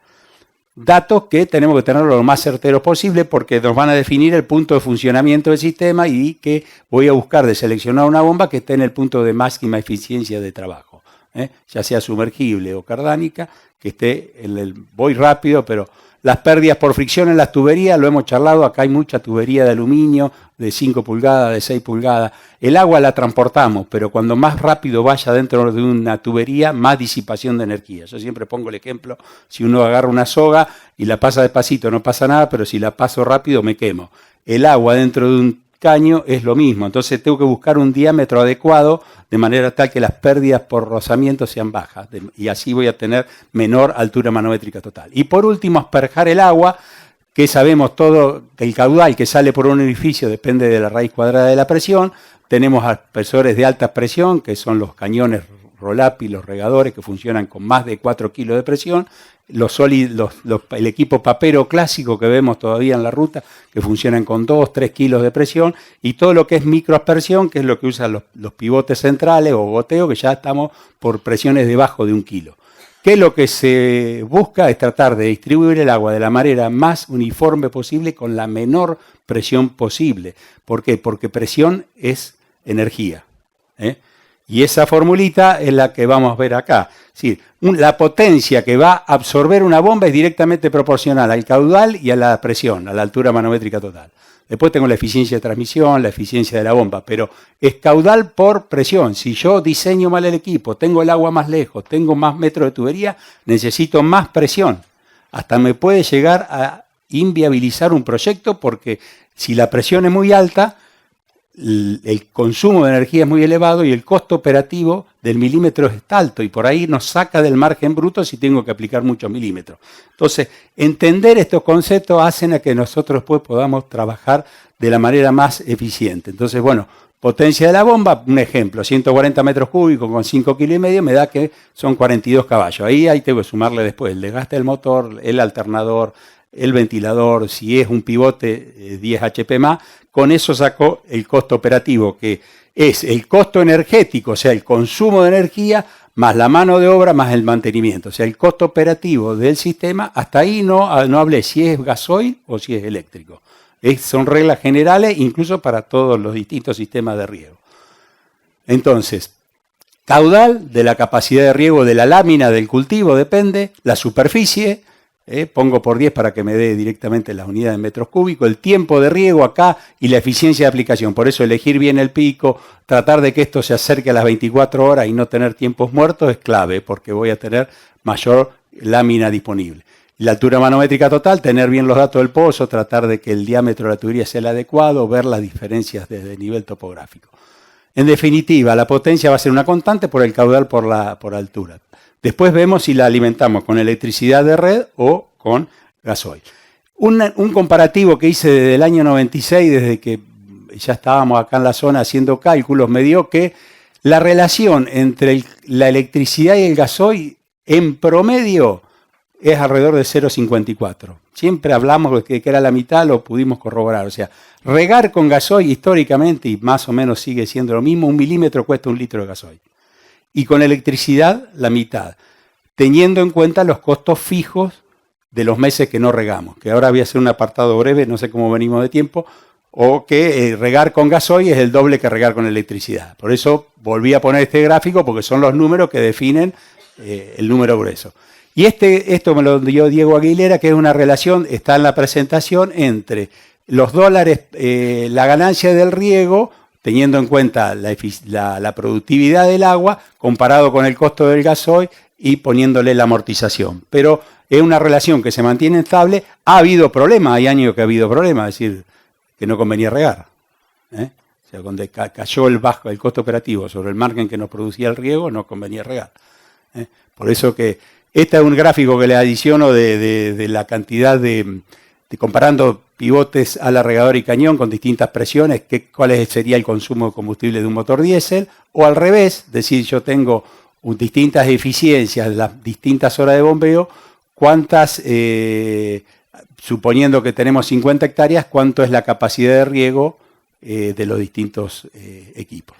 Datos que tenemos que tenerlo lo más certeros posible porque nos van a definir el punto de funcionamiento del sistema y que voy a buscar de seleccionar una bomba que esté en el punto de máxima eficiencia de trabajo, ya sea sumergible o cardánica, que esté en el voy rápido, pero las pérdidas por fricción en las tuberías, lo hemos charlado, acá hay mucha tubería de aluminio, de 5 pulgadas, de 6 pulgadas. El agua la transportamos, pero cuando más rápido vaya dentro de una tubería, más disipación de energía. Yo siempre pongo el ejemplo, si uno agarra una soga y la pasa despacito no pasa nada, pero si la paso rápido me quemo. El agua dentro de un caño es lo mismo, entonces tengo que buscar un diámetro adecuado de manera tal que las pérdidas por rozamiento sean bajas y así voy a tener menor altura manométrica total. Y por último, asperjar el agua, que sabemos todo, que el caudal que sale por un orificio depende de la raíz cuadrada de la presión. Tenemos aspersores de alta presión, que son los cañones Rolapi, los regadores que funcionan con más de 4 kilos de presión, el equipo papero clásico que vemos todavía en la ruta, que funcionan con 2, 3 kilos de presión, y todo lo que es microaspersión, que es lo que usan los pivotes centrales o goteo, que ya estamos por presiones debajo de 1 kilo. Que lo que se busca es tratar de distribuir el agua de la manera más uniforme posible con la menor presión posible. ¿Por qué? Porque presión es energía, ¿eh? Y esa formulita es la que vamos a ver acá. Es decir, la potencia que va a absorber una bomba es directamente proporcional al caudal y a la presión, a la altura manométrica total. Después tengo la eficiencia de transmisión, la eficiencia de la bomba, pero es caudal por presión. Si yo diseño mal el equipo, tengo el agua más lejos, tengo más metros de tubería, necesito más presión. Hasta me puede llegar a inviabilizar un proyecto porque si la presión es muy alta, el consumo de energía es muy elevado y el costo operativo del milímetro es alto y por ahí nos saca del margen bruto si tengo que aplicar muchos milímetros. Entonces, entender estos conceptos hacen a que nosotros pues podamos trabajar de la manera más eficiente. Entonces, bueno, potencia de la bomba, un ejemplo, 140 metros cúbicos con 5,5 kilos me da que son 42 caballos. Ahí tengo que sumarle después el desgaste del motor, el alternador, el ventilador, si es un pivote 10 HP más, con eso saco el costo operativo, que es el costo energético, o sea, el consumo de energía, más la mano de obra, más el mantenimiento. O sea, el costo operativo del sistema, hasta ahí no hablé si es gasoil o si es eléctrico. Son reglas generales, incluso para todos los distintos sistemas de riego. Entonces, caudal de la capacidad de riego de la lámina del cultivo depende, la superficie, pongo por 10 para que me dé directamente las unidades en metros cúbicos, el tiempo de riego acá y la eficiencia de aplicación. Por eso elegir bien el pico, tratar de que esto se acerque a las 24 horas y no tener tiempos muertos es clave porque voy a tener mayor lámina disponible. La altura manométrica total, tener bien los datos del pozo, tratar de que el diámetro de la tubería sea el adecuado, ver las diferencias desde el nivel topográfico. En definitiva, la potencia va a ser una constante por el caudal por altura. Después vemos si la alimentamos con electricidad de red o con gasoil. Un comparativo que hice desde el año 96, desde que ya estábamos acá en la zona haciendo cálculos, me dio que la relación entre la electricidad y el gasoil en promedio es alrededor de 0,54. Siempre hablamos de que era la mitad, lo pudimos corroborar. O sea, regar con gasoil históricamente, y más o menos sigue siendo lo mismo, 1 milímetro cuesta 1 litro de gasoil. Y con electricidad la mitad, teniendo en cuenta los costos fijos de los meses que no regamos, que ahora voy a hacer un apartado breve, no sé cómo venimos de tiempo, o que regar con gasoil es el doble que regar con electricidad. Por eso volví a poner este gráfico, porque son los números que definen el número grueso. Y esto me lo dio Diego Aguilera, que es una relación, está en la presentación, entre los dólares, la ganancia del riego, teniendo en cuenta la productividad del agua, comparado con el costo del gasoil y poniéndole la amortización. Pero es una relación que se mantiene estable. Ha habido problemas, hay años que ha habido problemas, es decir, que no convenía regar. O sea, cuando cayó el costo operativo sobre el margen que nos producía el riego, no convenía regar. Por eso que este es un gráfico que le adiciono de la cantidad de comparando pivotes ala regador y cañón con distintas presiones, cuál sería el consumo de combustible de un motor diésel, o al revés, es decir, yo tengo distintas eficiencias, las distintas horas de bombeo, cuántas, suponiendo que tenemos 50 hectáreas, cuánto es la capacidad de riego de los distintos equipos.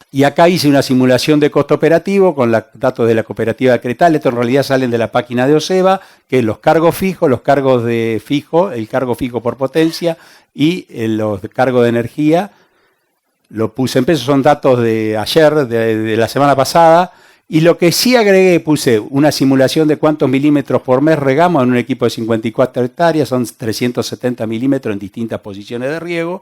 Y acá hice una simulación de costo operativo con los datos de la cooperativa de Cretal. Estos en realidad salen de la página de OSEBA, que es los cargos fijos, los cargos de fijo, el cargo fijo por potencia y los cargos de energía. Lo puse en pesos, son datos de ayer, de la semana pasada. Y lo que sí agregué, puse una simulación de cuántos milímetros por mes regamos en un equipo de 54 hectáreas, son 370 milímetros en distintas posiciones de riego.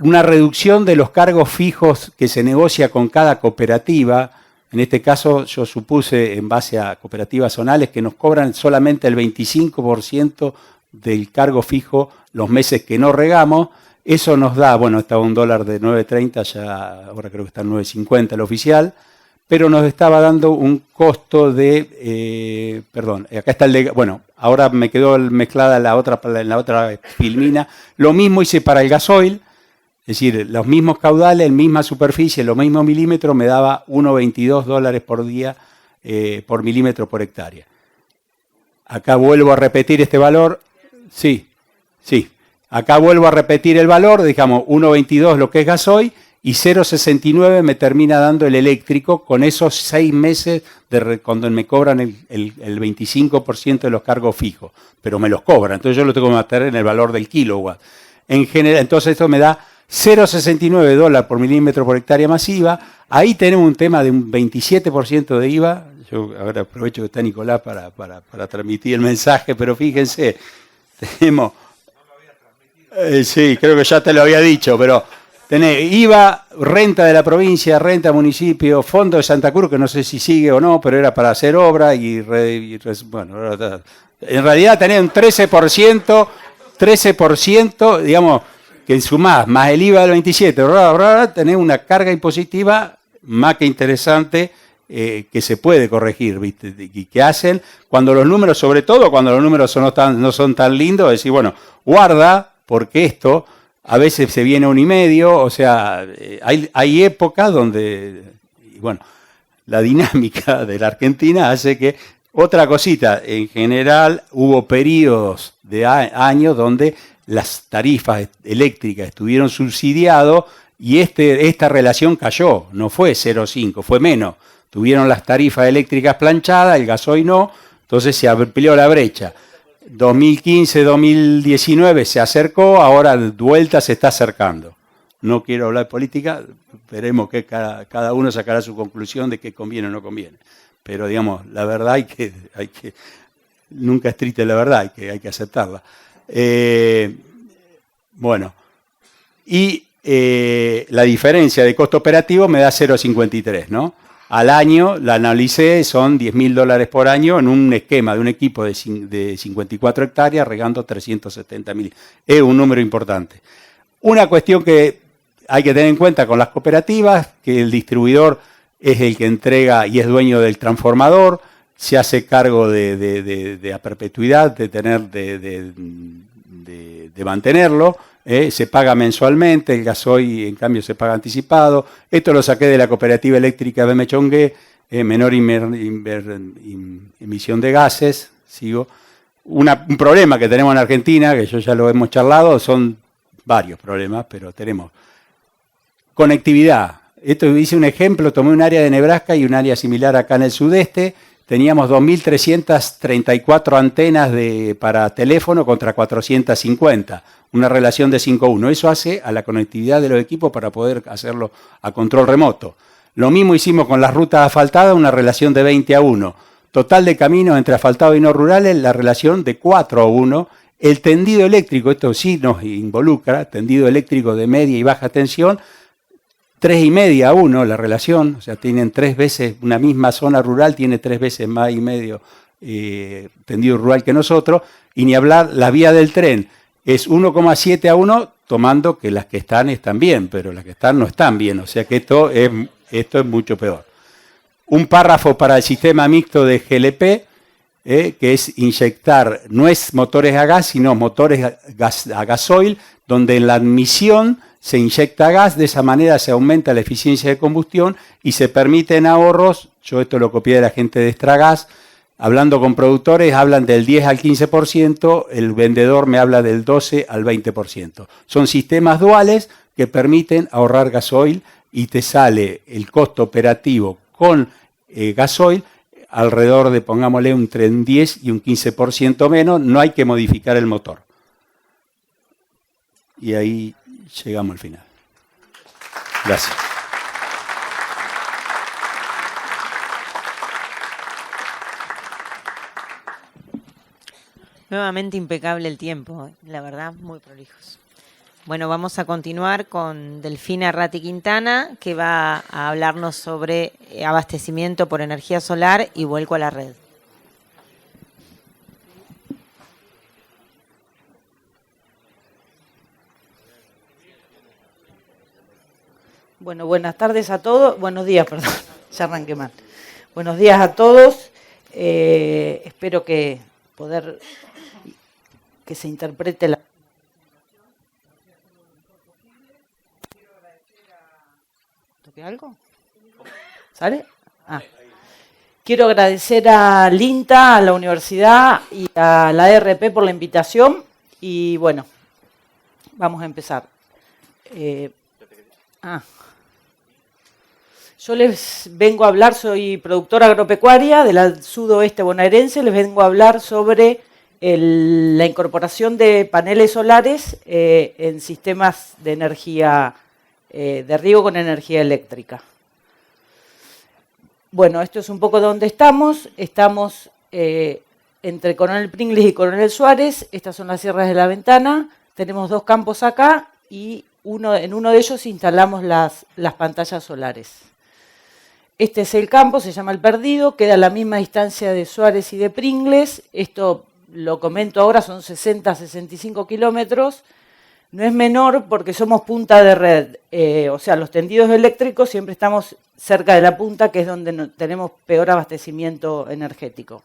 Una reducción de los cargos fijos que se negocia con cada cooperativa. En este caso yo supuse, en base a cooperativas zonales, que nos cobran solamente el 25% del cargo fijo los meses que no regamos. Eso nos da, bueno, estaba un dólar de 9.30, ya ahora creo que está en 9.50 el oficial, pero nos estaba dando un costo de, acá está el de, bueno, ahora me quedó mezclada en la otra filmina. Lo mismo hice para el gasoil. Es decir, los mismos caudales, misma superficie, los mismos milímetros, me daba $1,22 por día por milímetro por hectárea. Acá vuelvo a repetir este valor. Sí. Acá vuelvo a repetir el valor, digamos, 1,22 lo que es gasoil, y 0,69 me termina dando el eléctrico con esos 6 meses cuando me cobran el 25% de los cargos fijos. Pero me los cobran, entonces yo lo tengo que meter en el valor del kilowatt. En general, entonces esto me da $0,69 por milímetro por hectárea masiva. Ahí tenemos un tema de un 27% de IVA. Yo ahora aprovecho que está Nicolás para transmitir el mensaje, pero fíjense, tenemos... sí, creo que ya te lo había dicho, pero tenés IVA, renta de la provincia, renta municipio, fondo de Santa Cruz, que no sé si sigue o no, pero era para hacer obra bueno, en realidad tenés un 13%, digamos, que sumás más el IVA del 27%, tenés una carga impositiva más que interesante que se puede corregir, ¿viste? Y que hacen, cuando los números, sobre todo cuando los números no son tan lindos, decir, bueno, guarda, porque esto a veces se viene a 1,5, o sea, hay épocas donde, bueno, la dinámica de la Argentina hace que, otra cosita, en general hubo periodos de años donde las tarifas eléctricas estuvieron subsidiadas y esta relación cayó, no fue 0,5, fue menos. Tuvieron las tarifas eléctricas planchadas, el gasoil no, entonces se amplió la brecha. 2015-2019 se acercó, ahora de vuelta se está acercando. No quiero hablar de política, veremos que cada uno sacará su conclusión de qué conviene o no conviene. Pero digamos, la verdad hay que nunca es triste la verdad, hay que aceptarla. Bueno, y la diferencia de costo operativo me da 0,53, ¿no? Al año, la analicé, son $10.000 por año en un esquema de un equipo de 54 hectáreas regando 370.000. Es un número importante. Una cuestión que hay que tener en cuenta con las cooperativas, que el distribuidor es el que entrega y es dueño del transformador, se hace cargo de a perpetuidad, de mantenerlo, se paga mensualmente, el gasoil en cambio se paga anticipado. Esto lo saqué de la cooperativa eléctrica de Mechongué, menor emisión de gases. Un problema que tenemos en Argentina, que yo ya lo hemos charlado, son varios problemas, pero tenemos conectividad. Esto hice un ejemplo, tomé un área de Nebraska y un área similar acá en el sudeste. Teníamos 2.334 antenas para teléfono contra 450, una relación de 5:1. Eso hace a la conectividad de los equipos para poder hacerlo a control remoto. Lo mismo hicimos con las rutas asfaltadas, una relación de 20:1. Total de caminos entre asfaltados y no rurales, la relación de 4:1. El tendido eléctrico, esto sí nos involucra, tendido eléctrico de media y baja tensión, 3,5:1 la relación, o sea, tienen 3 veces, una misma zona rural tiene 3 veces más y medio tendido rural que nosotros, y ni hablar, la vía del tren es 1,7:1, tomando que las que están bien, pero las que están no están bien, o sea que esto es mucho peor. Un párrafo para el sistema mixto de GLP, que es inyectar, no es motores a gas, sino motores a gasoil, donde en la admisión se inyecta gas, de esa manera se aumenta la eficiencia de combustión y se permiten ahorros. Yo esto lo copié de la gente de Extragas, hablando con productores hablan del 10 al 15%, el vendedor me habla del 12 al 20%. Son sistemas duales que permiten ahorrar gasoil y te sale el costo operativo con gasoil alrededor de, pongámosle, entre un 10 y un 15% menos, no hay que modificar el motor. Y ahí llegamos al final. Gracias. Nuevamente impecable el tiempo, la verdad, muy prolijos. Bueno, vamos a continuar con Delfina Ratti Quintana, que va a hablarnos sobre abastecimiento por energía solar y vuelco a la red. Bueno, buenas tardes a todos. Buenos días, perdón, ya arranqué mal. Buenos días a todos. Espero que se interprete la... ¿Toqué algo? ¿Sale? Ah. Quiero agradecer al INTA, a la universidad y a la ARP por la invitación. Y bueno, vamos a empezar. Yo les vengo a hablar, soy productora agropecuaria del sudoeste bonaerense, les vengo a hablar sobre la incorporación de paneles solares en sistemas de energía, de riego con energía eléctrica. Bueno, esto es un poco donde estamos. Estamos entre Coronel Pringles y Coronel Suárez. Estas son las sierras de la Ventana. Tenemos 2 campos acá y en uno de ellos instalamos las pantallas solares. Este es el campo, se llama El Perdido, queda a la misma distancia de Suárez y de Pringles. Esto lo comento ahora, son 60-65 kilómetros. No es menor porque somos punta de red, o sea, los tendidos eléctricos siempre estamos cerca de la punta, que es donde tenemos peor abastecimiento energético.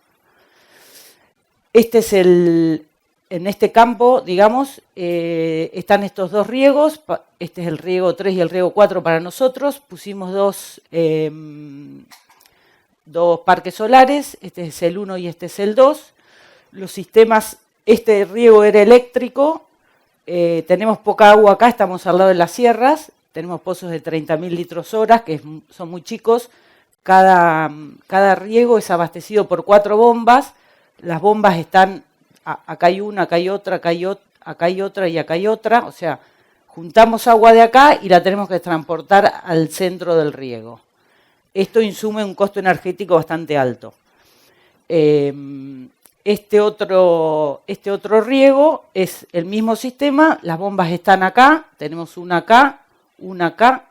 En este campo, digamos, están estos 2 riegos. Este es el riego 3 y el riego 4 para nosotros. Pusimos dos parques solares. Este es el 1 y este es el 2. Los sistemas, este riego era eléctrico. Tenemos poca agua acá, estamos al lado de las sierras. Tenemos pozos de 30.000 litros hora, que son muy chicos. Cada riego es abastecido por 4 bombas. Las bombas están... Acá hay una, acá hay otra, acá hay otra y acá hay otra. O sea, juntamos agua de acá y la tenemos que transportar al centro del riego. Esto insume un costo energético bastante alto. Este otro riego es el mismo sistema. Las bombas están acá. Tenemos una acá, una acá,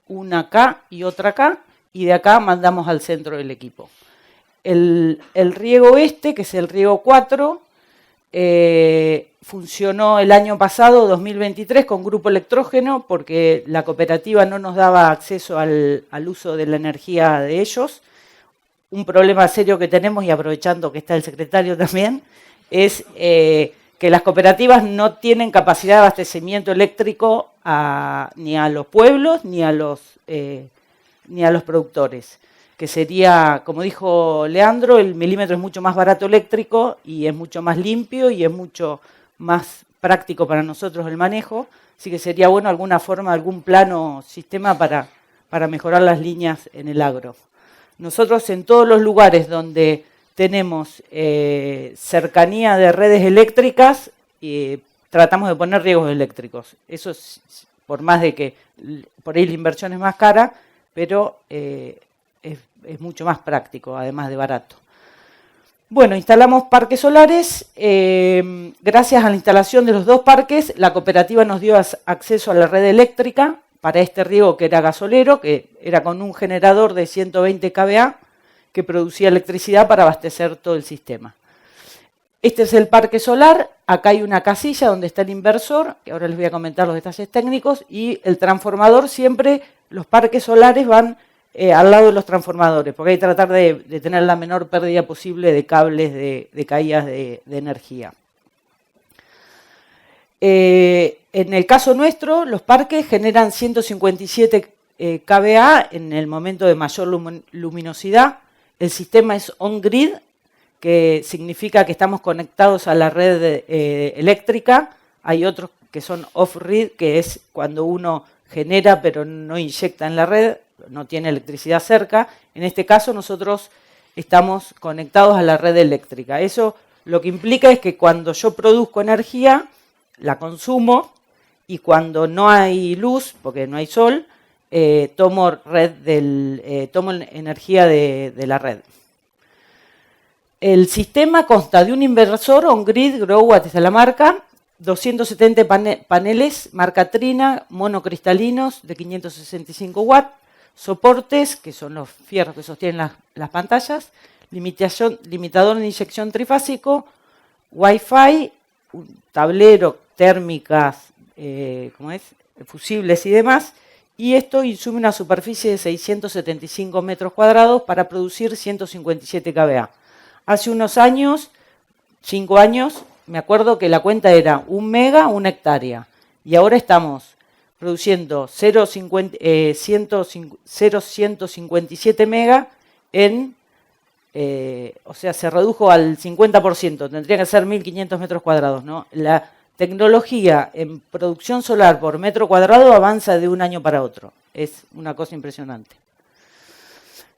una acá y otra acá. Y de acá mandamos al centro del equipo. El riego que es el riego 4... funcionó el año pasado, 2023, con grupo electrógeno porque la cooperativa no nos daba acceso al uso de la energía de ellos. Un problema serio que tenemos, y aprovechando que está el secretario también, es que las cooperativas no tienen capacidad de abastecimiento eléctrico ni a los pueblos ni a los productores. Que sería, como dijo Leandro, el milímetro es mucho más barato eléctrico y es mucho más limpio y es mucho más práctico para nosotros el manejo. Así que sería bueno alguna forma, algún plano, sistema para mejorar las líneas en el agro. Nosotros en todos los lugares donde tenemos cercanía de redes eléctricas, tratamos de poner riegos eléctricos. Eso es, por más de que por ahí la inversión es más cara, pero... es mucho más práctico, además de barato. Bueno, instalamos parques solares. Gracias a la instalación de los 2 parques, la cooperativa nos dio acceso a la red eléctrica para este riego que era gasolero, que era con un generador de 120 kVA que producía electricidad para abastecer todo el sistema. Este es el parque solar. Acá hay una casilla donde está el inversor, que ahora les voy a comentar los detalles técnicos, y el transformador. Siempre los parques solares van al lado de los transformadores, porque hay que tratar de tener la menor pérdida posible de cables de caídas de energía. En el caso nuestro, los parques generan 157 kVA en el momento de mayor luminosidad. El sistema es on-grid, que significa que estamos conectados a la red eléctrica. Hay otros que son off-grid, que es cuando uno genera pero no inyecta en la red, no tiene electricidad cerca. En este caso nosotros estamos conectados a la red eléctrica. Eso lo que implica es que cuando yo produzco energía, la consumo, y cuando no hay luz, porque no hay sol, tomo energía de la red. El sistema consta de un inversor on-grid Growatt, esta es la marca, 270 paneles marca Trina, monocristalinos de 565 watts, soportes, que son los fierros que sostienen las pantallas, limitador de inyección trifásico, Wi-Fi, un tablero, térmicas, fusibles y demás, y esto insume una superficie de 675 metros cuadrados para producir 157 kVA. Hace unos años, 5 años, me acuerdo que la cuenta era 1 mega, 1 hectárea, y ahora estamos produciendo 0,157 mega o sea, se redujo al 50%, tendría que ser 1.500 metros cuadrados, ¿no? La tecnología en producción solar por metro cuadrado avanza de un año para otro. Es una cosa impresionante.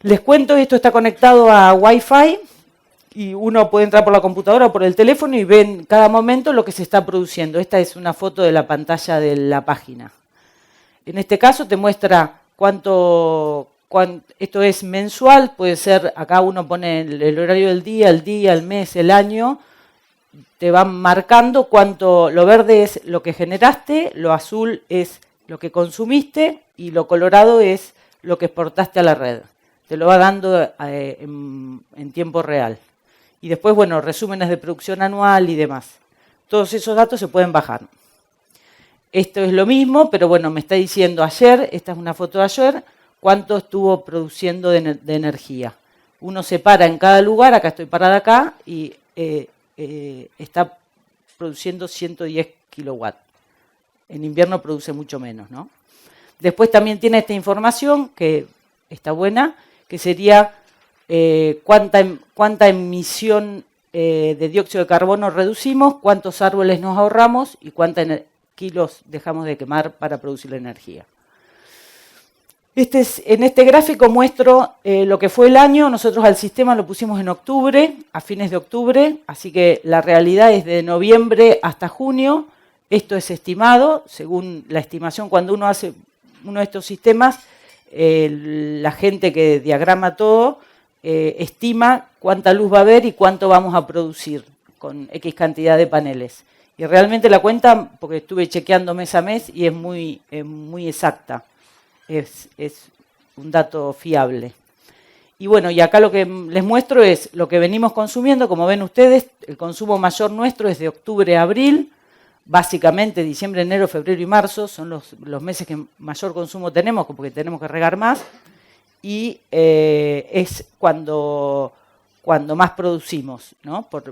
Les cuento, esto está conectado a Wi-Fi y uno puede entrar por la computadora o por el teléfono y ver en cada momento lo que se está produciendo. Esta es una foto de la pantalla de la página. En este caso te muestra esto es mensual, puede ser, acá uno pone el horario del día, el mes, el año, te van marcando cuánto, lo verde es lo que generaste, lo azul es lo que consumiste y lo colorado es lo que exportaste a la red. Te lo va dando en tiempo real. Y después, bueno, resúmenes de producción anual y demás. Todos esos datos se pueden bajar. Esto es lo mismo, pero bueno, me está diciendo ayer, esta es una foto de ayer, cuánto estuvo produciendo de energía. Uno se para en cada lugar, acá estoy parada acá, y está produciendo 110 kilowatts. En invierno produce mucho menos, ¿no? Después también tiene esta información, que está buena, que sería cuánta emisión de dióxido de carbono reducimos, cuántos árboles nos ahorramos y cuántos kilos dejamos de quemar para producir la energía. En este gráfico muestro lo que fue el año. Nosotros al sistema lo pusimos en octubre, a fines de octubre, así que la realidad es de noviembre hasta junio. Esto es estimado, según la estimación cuando uno hace uno de estos sistemas, la gente que diagrama todo estima cuánta luz va a haber y cuánto vamos a producir con X cantidad de paneles. Y realmente la cuenta, porque estuve chequeando mes a mes y es muy exacta, es un dato fiable. Y bueno, y acá lo que les muestro es lo que venimos consumiendo. Como ven ustedes, el consumo mayor nuestro es de octubre a abril. Básicamente diciembre, enero, febrero y marzo son los meses que mayor consumo tenemos, porque tenemos que regar más. Y es cuando más producimos, ¿no? por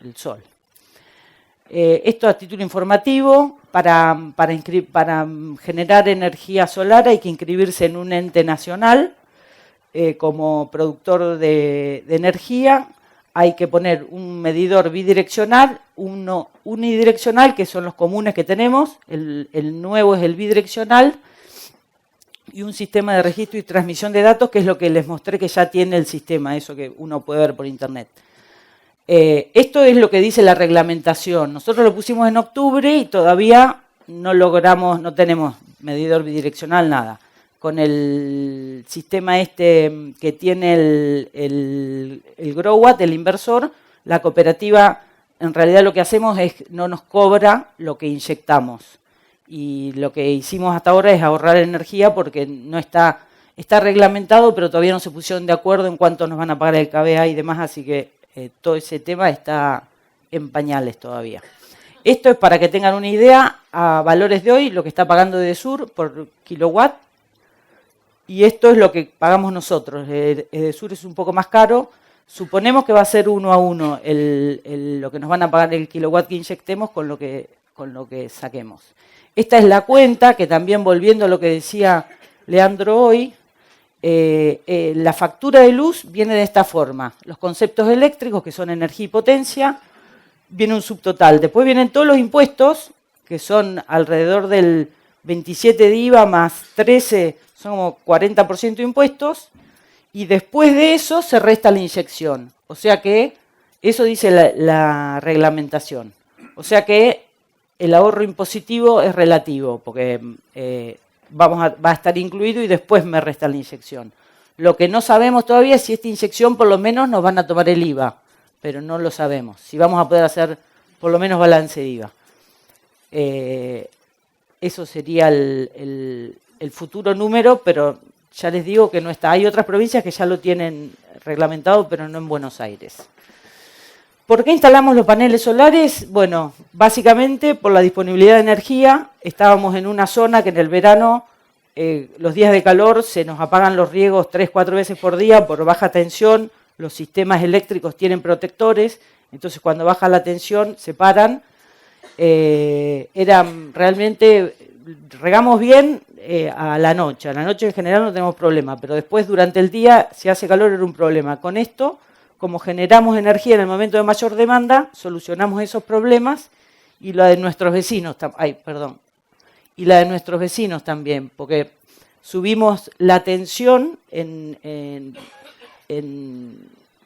el sol. Esto a título informativo, para generar energía solar hay que inscribirse en un ente nacional como productor de energía. Hay que poner un medidor bidireccional, uno unidireccional, que son los comunes que tenemos, el nuevo es el bidireccional, y un sistema de registro y transmisión de datos, que es lo que les mostré que ya tiene el sistema, eso que uno puede ver por internet. Esto es lo que dice la reglamentación. Nosotros lo pusimos en octubre y todavía no tenemos medidor bidireccional, nada. Con el sistema que tiene el GrowWatt, el inversor, la cooperativa, en realidad lo que hacemos es no nos cobra lo que inyectamos. Y lo que hicimos hasta ahora es ahorrar energía porque no está reglamentado, pero todavía no se pusieron de acuerdo en cuánto nos van a pagar el KBA y demás, así que todo ese tema está en pañales todavía. Esto es para que tengan una idea, a valores de hoy, lo que está pagando Edesur por kilowatt, y esto es lo que pagamos nosotros. Edesur es un poco más caro. Suponemos que va a ser 1 a 1 lo que nos van a pagar el kilowatt que inyectemos con lo que saquemos. Esta es la cuenta, que también volviendo a lo que decía Leandro hoy, la factura de luz viene de esta forma. Los conceptos eléctricos, que son energía y potencia, viene un subtotal. Después vienen todos los impuestos, que son alrededor del 27 de IVA más 13, son como 40% de impuestos, y después de eso se resta la inyección. O sea que, eso dice la reglamentación. O sea que el ahorro impositivo es relativo, porque va a estar incluido y después me resta la inyección. Lo que no sabemos todavía es si esta inyección por lo menos nos van a tomar el IVA, pero no lo sabemos. Si vamos a poder hacer por lo menos balance de IVA. Eso sería el futuro número, pero ya les digo que no está. Hay otras provincias que ya lo tienen reglamentado, pero no en Buenos Aires. ¿Por qué instalamos los paneles solares? Bueno, básicamente por la disponibilidad de energía. Estábamos en una zona que en el verano, los días de calor, se nos apagan los riegos 3-4 veces por día por baja tensión. Los sistemas eléctricos tienen protectores, entonces cuando baja la tensión se paran. eran realmente, regamos bien a la noche en general no tenemos problema, pero después durante el día, si hace calor, era un problema. Con esto, como generamos energía en el momento de mayor demanda, solucionamos esos problemas y la de nuestros vecinos, y la de nuestros vecinos también, porque subimos la tensión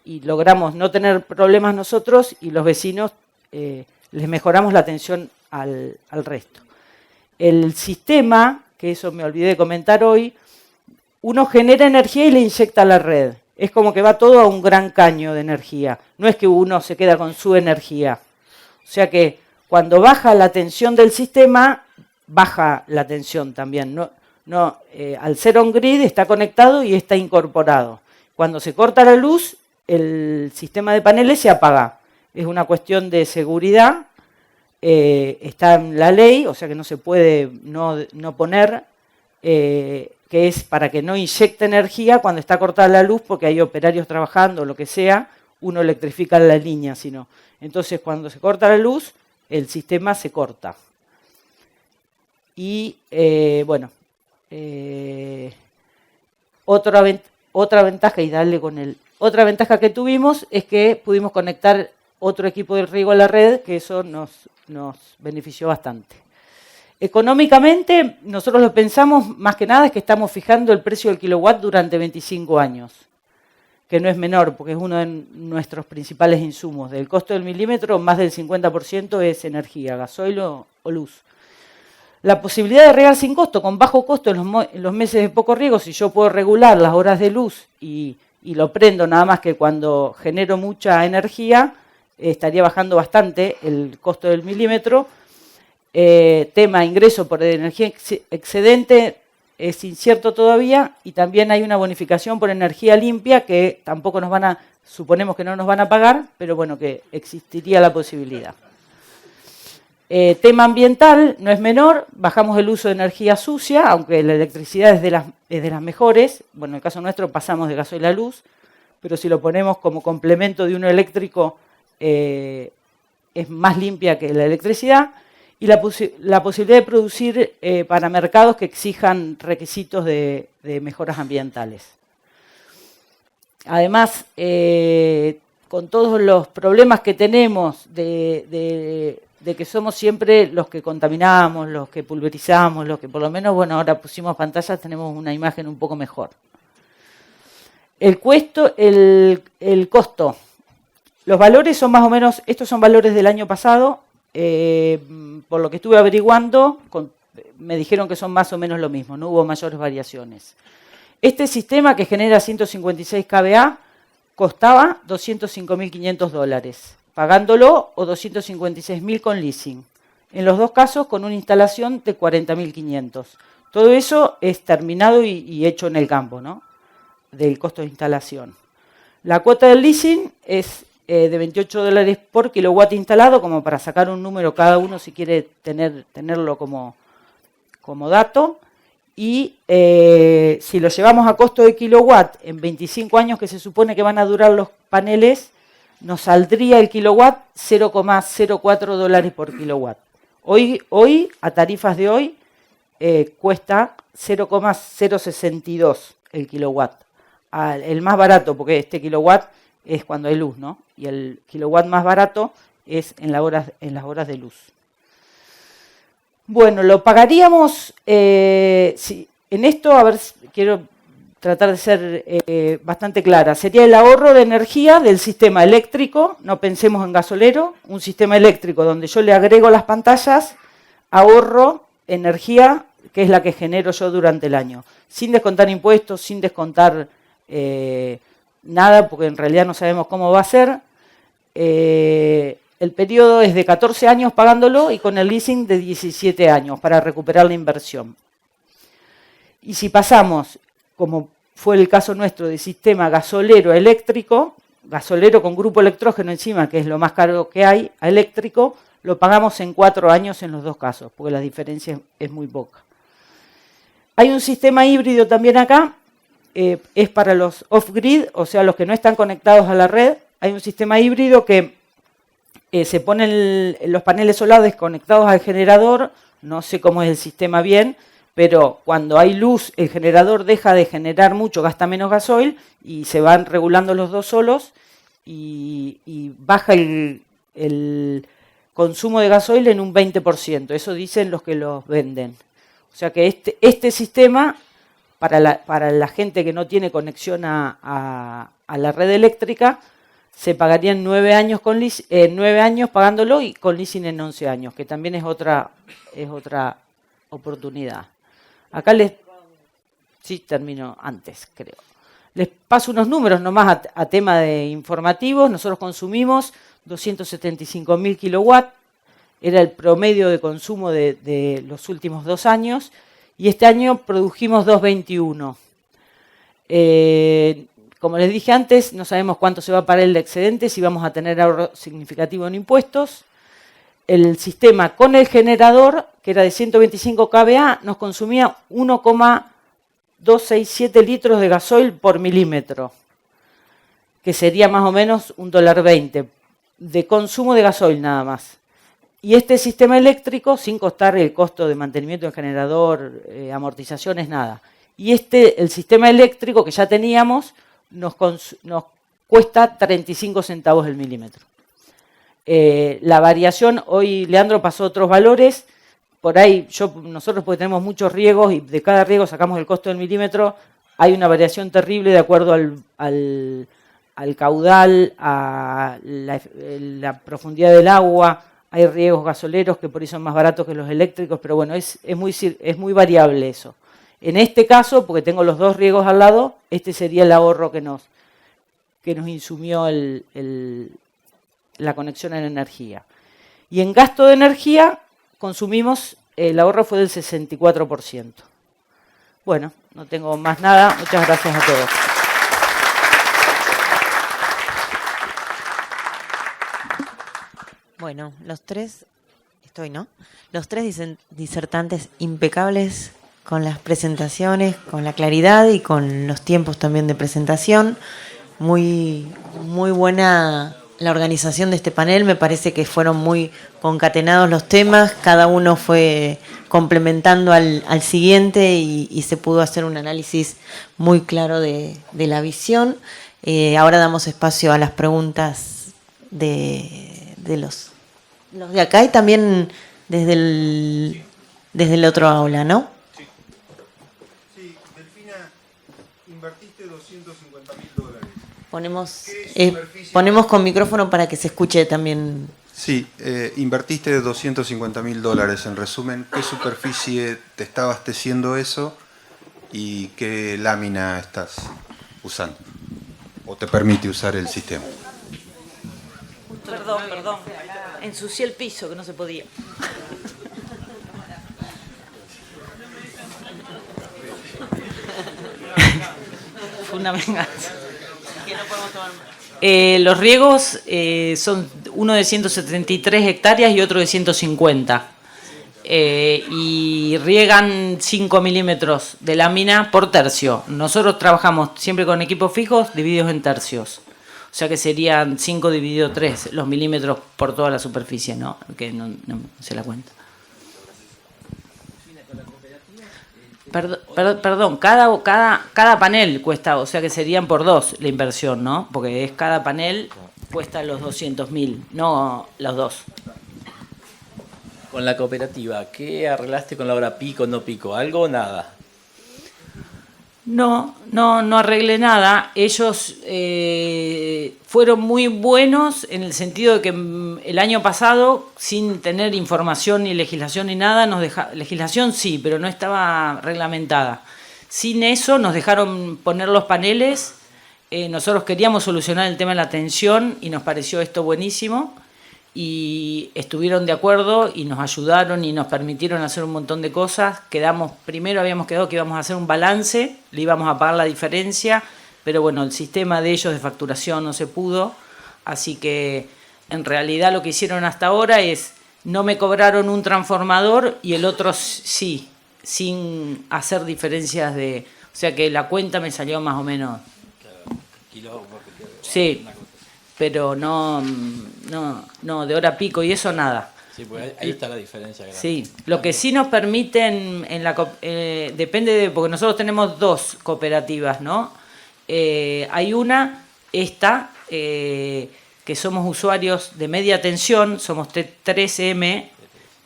y logramos no tener problemas nosotros y los vecinos les mejoramos la tensión al resto. El sistema, que eso me olvidé de comentar hoy, uno genera energía y le inyecta a la red. Es como que va todo a un gran caño de energía. No es que uno se queda con su energía. O sea que cuando baja la tensión del sistema, baja la tensión también. Al ser on-grid está conectado y está incorporado. Cuando se corta la luz, el sistema de paneles se apaga. Es una cuestión de seguridad. Está en la ley, o sea que no se puede no poner, que es para que no inyecte energía cuando está cortada la luz, porque hay operarios trabajando o lo que sea, uno electrifica la línea, sino. Entonces cuando se corta la luz, el sistema se corta. Y otra ventaja, y darle con otra ventaja que tuvimos es que pudimos conectar otro equipo de riego a la red, que eso nos benefició bastante. Económicamente, nosotros lo pensamos más que nada es que estamos fijando el precio del kilowatt durante 25 años, que no es menor, porque es uno de nuestros principales insumos. Del costo del milímetro, más del 50% es energía, gasoil o luz. La posibilidad de regar sin costo, con bajo costo en los meses de poco riego, si yo puedo regular las horas de luz y lo prendo nada más que cuando genero mucha energía, estaría bajando bastante el costo del milímetro. Tema ingreso por energía excedente es incierto todavía, y también hay una bonificación por energía limpia que tampoco suponemos que no nos van a pagar, pero bueno, que existiría la posibilidad. Tema ambiental no es menor, bajamos el uso de energía sucia, aunque la electricidad es de las mejores. Bueno, en el caso nuestro pasamos de gasoil a luz, pero si lo ponemos como complemento de uno eléctrico, es más limpia que la electricidad, y la posibilidad de producir para mercados que exijan requisitos de mejoras ambientales. Además, con todos los problemas que tenemos de que somos siempre los que contaminamos, los que pulverizamos, los que por lo menos, bueno, ahora pusimos pantallas, tenemos una imagen un poco mejor. El costo. Los valores son más o menos, estos son valores del año pasado, por lo que estuve averiguando, me dijeron que son más o menos lo mismo, no hubo mayores variaciones. Este sistema que genera 156 kVA costaba $205.500, pagándolo, o 256.000 con leasing. En los dos casos con una instalación de 40.500. Todo eso es terminado y hecho en el campo, ¿no? Del costo de instalación. La cuota del leasing es de $28 por kilowatt instalado, como para sacar un número cada uno si quiere tenerlo como dato. Y si lo llevamos a costo de kilowatt en 25 años que se supone que van a durar los paneles, nos saldría el kilowatt $0,04 por kilowatt. Hoy, a tarifas de hoy, cuesta 0,062 el kilowatt. El más barato, porque este kilowatt es cuando hay luz, ¿no? Y el kilowatt más barato es en las horas de luz. Bueno, lo pagaríamos, en esto, a ver, quiero tratar de ser bastante clara. Sería el ahorro de energía del sistema eléctrico, no pensemos en gasolero, un sistema eléctrico donde yo le agrego las pantallas, ahorro energía, que es la que genero yo durante el año, sin descontar impuestos, sin descontar nada, porque en realidad no sabemos cómo va a ser. El periodo es de 14 años pagándolo y con el leasing de 17 años para recuperar la inversión. Y si pasamos, como fue el caso nuestro, de sistema gasolero a eléctrico, gasolero con grupo electrógeno encima, que es lo más caro que hay, a eléctrico, lo pagamos en 4 años en los dos casos, porque la diferencia es muy poca. Hay un sistema híbrido también acá, es para los off-grid, o sea, los que no están conectados a la red. Hay un sistema híbrido que Se ponen los paneles solares conectados al generador, no sé cómo es el sistema bien, pero cuando hay luz el generador deja de generar mucho, gasta menos gasoil y se van regulando los dos solos y baja el consumo de gasoil en un 20%, eso dicen los que los venden. O sea que este sistema, para la gente que no tiene conexión a la red eléctrica, se pagarían 9 años, 9 años pagándolo y con leasing en 11 años, que también es otra oportunidad. Acá sí termino antes, creo. Les paso unos números nomás a tema de informativos. Nosotros consumimos 275.000 kilowatts, era el promedio de consumo de los últimos 2 años, y este año produjimos 221. Como les dije antes, no sabemos cuánto se va a pagar el excedente, si vamos a tener ahorro significativo en impuestos. El sistema con el generador, que era de 125 kVA, nos consumía 1,267 litros de gasoil por milímetro, que sería más o menos $1.20 de consumo de gasoil nada más. Y este sistema eléctrico, sin costar el costo de mantenimiento del generador, amortizaciones, nada. Y el sistema eléctrico que ya teníamos, nos cuesta 35 centavos el milímetro. La variación, hoy Leandro pasó otros valores, por ahí nosotros porque tenemos muchos riegos y de cada riego sacamos el costo del milímetro, hay una variación terrible de acuerdo al caudal, a la profundidad del agua. Hay riegos gasoleros que por eso son más baratos que los eléctricos, pero bueno, es muy variable eso. En este caso, porque tengo los dos riegos al lado, este sería el ahorro que nos insumió la conexión en energía. Y en gasto de energía consumimos, el ahorro fue del 64%. Bueno, no tengo más nada. Muchas gracias a todos. Bueno, los tres disertantes impecables con las presentaciones, con la claridad y con los tiempos también de presentación. Muy, muy buena la organización de este panel, me parece que fueron muy concatenados los temas, cada uno fue complementando al siguiente y se pudo hacer un análisis muy claro de la visión. Ahora damos espacio a las preguntas de los de acá y también desde el otro aula, ¿no? Sí, Delfina, invertiste $250.000. Ponemos con micrófono para que se escuche también. Sí, invertiste $250.000. En resumen, ¿qué superficie te está abasteciendo eso y qué lámina estás usando o te permite usar el sistema? Perdón. Ensucié el piso, que no se podía. Fue una venganza. Los riegos son uno de 173 hectáreas y otro de 150. Y riegan 5 milímetros de lámina por tercio. Nosotros trabajamos siempre con equipos fijos divididos en tercios. O sea que serían 5 dividido 3 los milímetros por toda la superficie, ¿no? Que no se la cuenta. Perdón, cada panel cuesta, o sea que serían por 2 la inversión, ¿no? Porque cada panel cuesta los 200.000, no los dos. Con la cooperativa, ¿qué arreglaste con la hora pico, no pico? ¿Algo o nada? No arreglé nada. Ellos fueron muy buenos en el sentido de que el año pasado, sin tener información ni legislación ni nada, legislación sí, pero no estaba reglamentada. Sin eso nos dejaron poner los paneles. Nosotros queríamos solucionar el tema de la tensión y nos pareció esto buenísimo. Y estuvieron de acuerdo y nos ayudaron y nos permitieron hacer un montón de cosas. Primero habíamos quedado que íbamos a hacer un balance, le íbamos a pagar la diferencia, pero bueno, el sistema de ellos de facturación no se pudo, así que en realidad lo que hicieron hasta ahora es, no me cobraron un transformador y el otro sí, sin hacer diferencias o sea que la cuenta me salió más o menos. Sí. pero no, de hora pico y eso nada. Sí, porque ahí está la diferencia grande. Sí, lo que sí nos permiten, depende de, porque nosotros tenemos dos cooperativas, ¿no? Hay una, que somos usuarios de media tensión, somos 3M,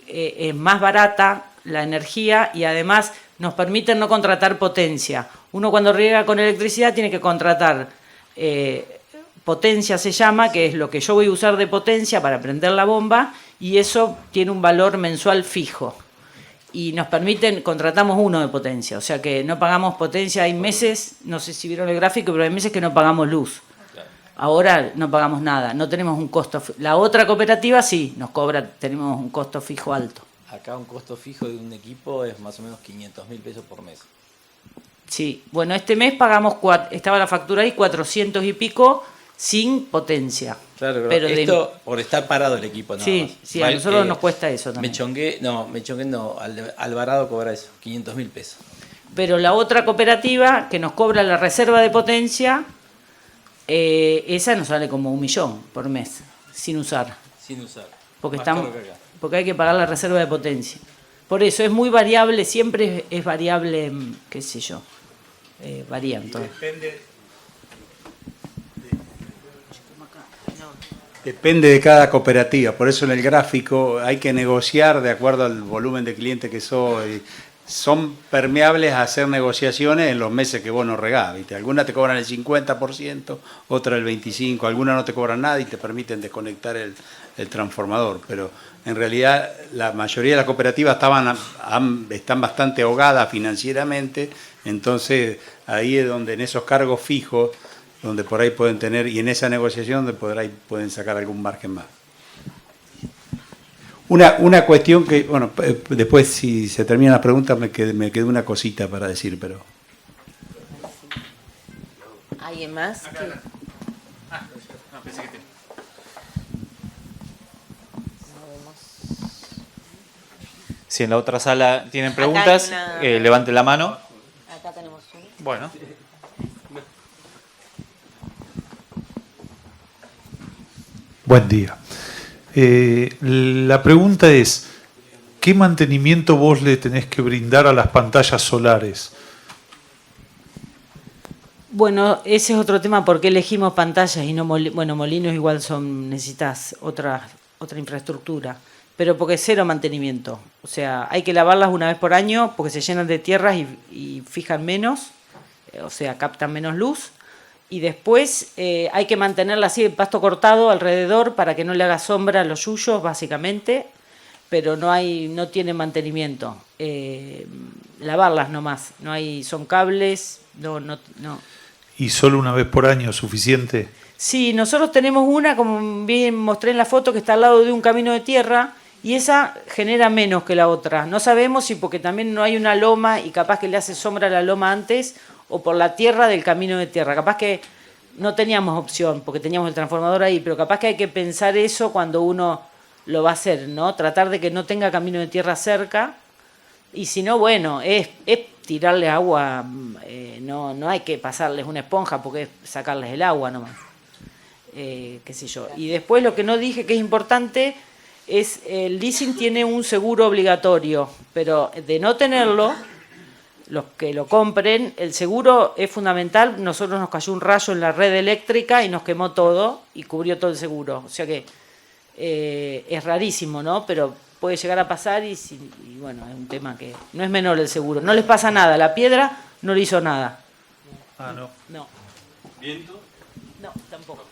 es más barata la energía y además nos permiten no contratar potencia. Uno cuando riega con electricidad tiene que contratar potencia, se llama, que es lo que yo voy a usar de potencia para prender la bomba, y eso tiene un valor mensual fijo. Y nos permiten, contratamos uno de potencia, o sea que no pagamos potencia. Hay meses, no sé si vieron el gráfico, pero hay meses que no pagamos luz. Ahora no pagamos nada, no tenemos un costo. La otra cooperativa sí, nos cobra, tenemos un costo fijo alto. Acá un costo fijo de un equipo es más o menos 500.000 pesos por mes. Sí, bueno, este mes pagamos, estaba la factura ahí, 400 y pico, sin potencia. Claro, pero esto por estar parado el equipo nada más. Sí, a nosotros nos cuesta eso también. Mechongué no, Alvarado cobra eso, 500.000 pesos. Pero la otra cooperativa que nos cobra la reserva de potencia, esa nos sale como 1 millón por mes, sin usar. Sin usar. Porque, Más caro que acá. porque hay que pagar la reserva de potencia. Por eso es muy variable, siempre es variable, qué sé yo, varían todo. Depende de cada cooperativa, por eso en el gráfico hay que negociar de acuerdo al volumen de clientes que soy. Son permeables a hacer negociaciones en los meses que vos no regás, ¿viste? Algunas te cobran el 50%, otras el 25%, algunas no te cobran nada y te permiten desconectar el transformador, pero en realidad la mayoría de las cooperativas están bastante ahogadas financieramente, entonces ahí es donde en esos cargos fijos, donde por ahí pueden tener, y en esa negociación donde por ahí pueden sacar algún margen más. Una cuestión que, bueno, después si se terminan las preguntas me quedó una cosita para decir, pero... ¿Alguien más? Si en la otra sala tienen preguntas, levanten la mano. Acá tenemos uno. Bueno. Buen día. La pregunta es, ¿qué mantenimiento vos le tenés que brindar a las pantallas solares? Bueno, ese es otro tema, ¿por qué elegimos pantallas y no molinos? Igual necesitas otra infraestructura, pero porque cero mantenimiento. O sea, hay que lavarlas una vez por año porque se llenan de tierras y fijan menos, o sea, captan menos luz. Y después hay que mantenerla así, el pasto cortado alrededor para que no le haga sombra a los yuyos, básicamente, pero no tiene mantenimiento. Lavarlas nomás, son cables, no. ¿Y solo una vez por año es suficiente? Sí, nosotros tenemos una, como bien mostré en la foto, que está al lado de un camino de tierra, y esa genera menos que la otra. No sabemos si porque también no hay una loma y capaz que le hace sombra a la loma antes, o por la tierra del camino de tierra. Capaz que no teníamos opción, porque teníamos el transformador ahí, pero capaz que hay que pensar eso cuando uno lo va a hacer, ¿no? Tratar de que no tenga camino de tierra cerca, y si no, bueno, es tirarle agua, no hay que pasarles una esponja, porque es sacarles el agua nomás. Qué sé yo. Y después lo que no dije que es importante es el leasing tiene un seguro obligatorio, pero de no tenerlo, los que lo compren, el seguro es fundamental. Nosotros nos cayó un rayo en la red eléctrica y nos quemó todo y cubrió todo el seguro. O sea que es rarísimo, ¿no? Pero puede llegar a pasar y bueno, es un tema que no es menor el seguro. No les pasa nada, la piedra no le hizo nada. Ah, no. No. ¿Viento? No, tampoco.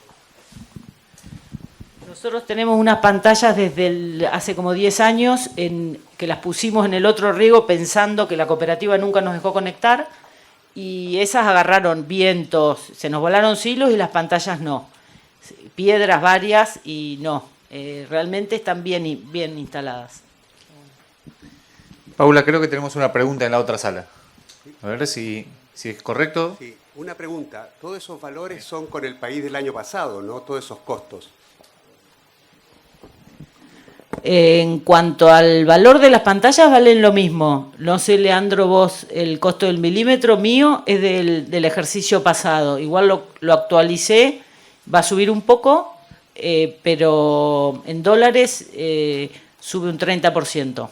Nosotros tenemos unas pantallas desde hace como 10 años que las pusimos en el otro riego pensando que la cooperativa nunca nos dejó conectar y esas agarraron vientos, se nos volaron silos y las pantallas no. Piedras varias y no. Realmente están bien instaladas. Paula, creo que tenemos una pregunta en la otra sala. A ver si es correcto. Sí, una pregunta. Todos esos valores son con el país del año pasado, ¿no? Todos esos costos. En cuanto al valor de las pantallas, valen lo mismo. No sé, Leandro, vos, el costo del milímetro mío es del ejercicio pasado. Igual lo actualicé, va a subir un poco, pero en dólares sube un 30%.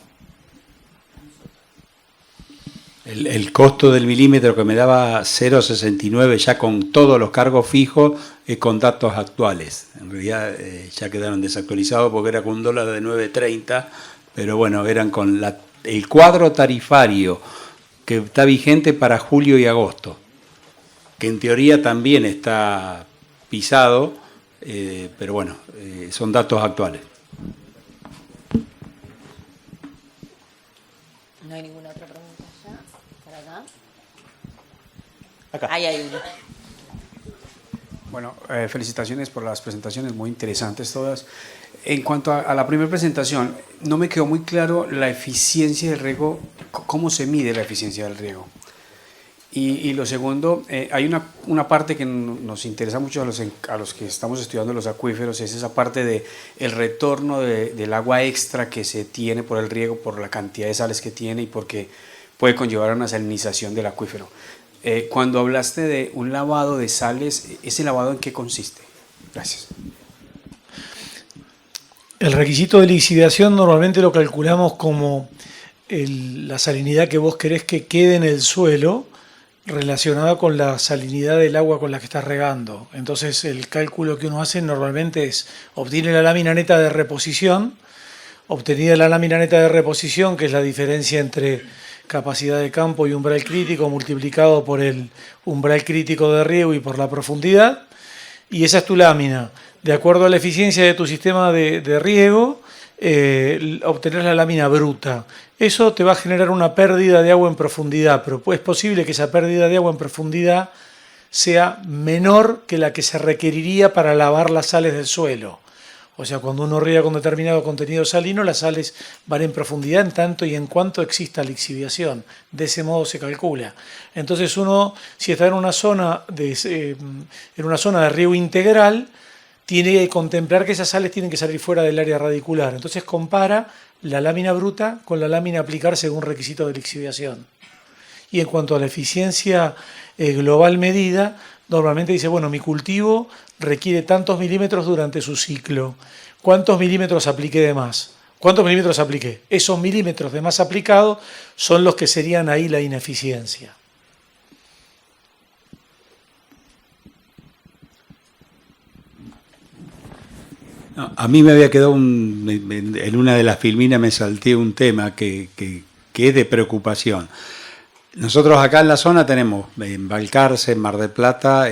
El costo del milímetro que me daba 0,69 ya con todos los cargos fijos es con datos actuales. En realidad ya quedaron desactualizados porque era con un dólar de 9,30, pero bueno, eran con el cuadro tarifario que está vigente para julio y agosto, que en teoría también está pisado, pero bueno, son datos actuales. No hay ninguna otra pregunta ya. ¿Para acá? Acá. Ahí hay una. Bueno, felicitaciones por las presentaciones, muy interesantes todas. En cuanto a la primera presentación, no me quedó muy claro la eficiencia del riego, cómo se mide la eficiencia del riego. Y lo segundo, hay una parte que nos interesa mucho a los que estamos estudiando los acuíferos, es esa parte del retorno del agua extra que se tiene por el riego, por la cantidad de sales que tiene y porque puede conllevar a una salinización del acuífero. Cuando hablaste de un lavado de sales, ¿ese lavado en qué consiste? Gracias. El requisito de lixiviación normalmente lo calculamos como la salinidad que vos querés que quede en el suelo relacionada con la salinidad del agua con la que estás regando. Entonces el cálculo que uno hace normalmente es obtiene la lámina neta de reposición, obtenida la lámina neta de reposición, que es la diferencia entre capacidad de campo y umbral crítico multiplicado por el umbral crítico de riego y por la profundidad, y esa es tu lámina. De acuerdo a la eficiencia de tu sistema de riego, obtener la lámina bruta. Eso te va a generar una pérdida de agua en profundidad, pero es posible que esa pérdida de agua en profundidad sea menor que la que se requeriría para lavar las sales del suelo. O sea, cuando uno riega con determinado contenido salino, las sales van en profundidad en tanto y en cuanto exista lixiviación. De ese modo se calcula. Entonces uno, si está en una zona de riego integral, tiene que contemplar que esas sales tienen que salir fuera del área radicular. Entonces compara la lámina bruta con la lámina a aplicar según requisito de lixiviación. Y en cuanto a la eficiencia global medida, normalmente dice, bueno, mi cultivo requiere tantos milímetros durante su ciclo. ¿Cuántos milímetros apliqué de más? ¿Cuántos milímetros apliqué? Esos milímetros de más aplicados son los que serían ahí la ineficiencia. No, a mí me había quedado en una de las filminas me salté un tema que es de preocupación. Nosotros acá en la zona tenemos en Balcarce, en Mar del Plata,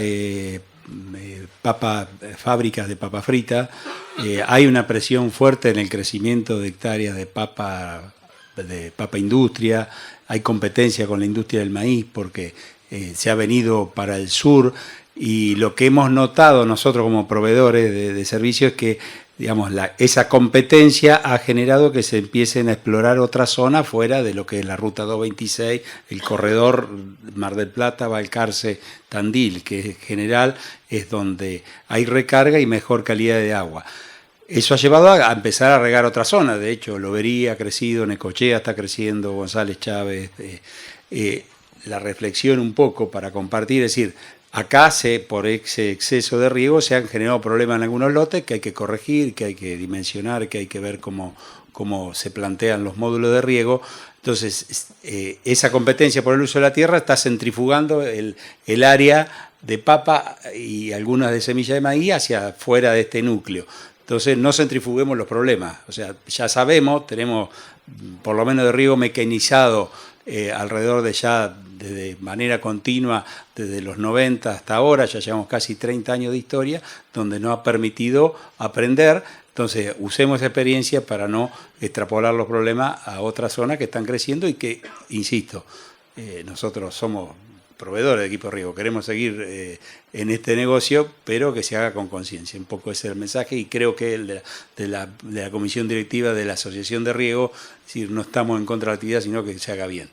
fábricas de papa frita. Hay una presión fuerte en el crecimiento de hectáreas de papa industria. Hay competencia con la industria del maíz porque se ha venido para el sur. Y lo que hemos notado nosotros como proveedores de servicios es que, digamos, esa competencia ha generado que se empiecen a explorar otras zonas fuera de lo que es la Ruta 226, el corredor Mar del Plata, Balcarce, Tandil, que en general es donde hay recarga y mejor calidad de agua. Eso ha llevado a empezar a regar otras zonas. De hecho, Lobería ha crecido, Necochea está creciendo, González Chávez. La reflexión un poco para compartir, es decir, acá por ese exceso de riego se han generado problemas en algunos lotes que hay que corregir, que hay que dimensionar, que hay que ver cómo se plantean los módulos de riego. Entonces, esa competencia por el uso de la tierra está centrifugando el área de papa y algunas de semilla de maíz hacia fuera de este núcleo. Entonces, no centrifuguemos los problemas. O sea, ya sabemos, tenemos por lo menos de riego mecanizado alrededor de ya de manera continua desde los 90 hasta ahora, ya llevamos casi 30 años de historia, donde nos ha permitido aprender. Entonces, usemos esa experiencia para no extrapolar los problemas a otras zonas que están creciendo y que, insisto, nosotros somos proveedores de equipo de riego, queremos seguir en este negocio, pero que se haga con conciencia. Un poco ese es el mensaje y creo que el de la comisión directiva de la Asociación de Riego, es decir, no estamos en contra de la actividad, sino que se haga bien.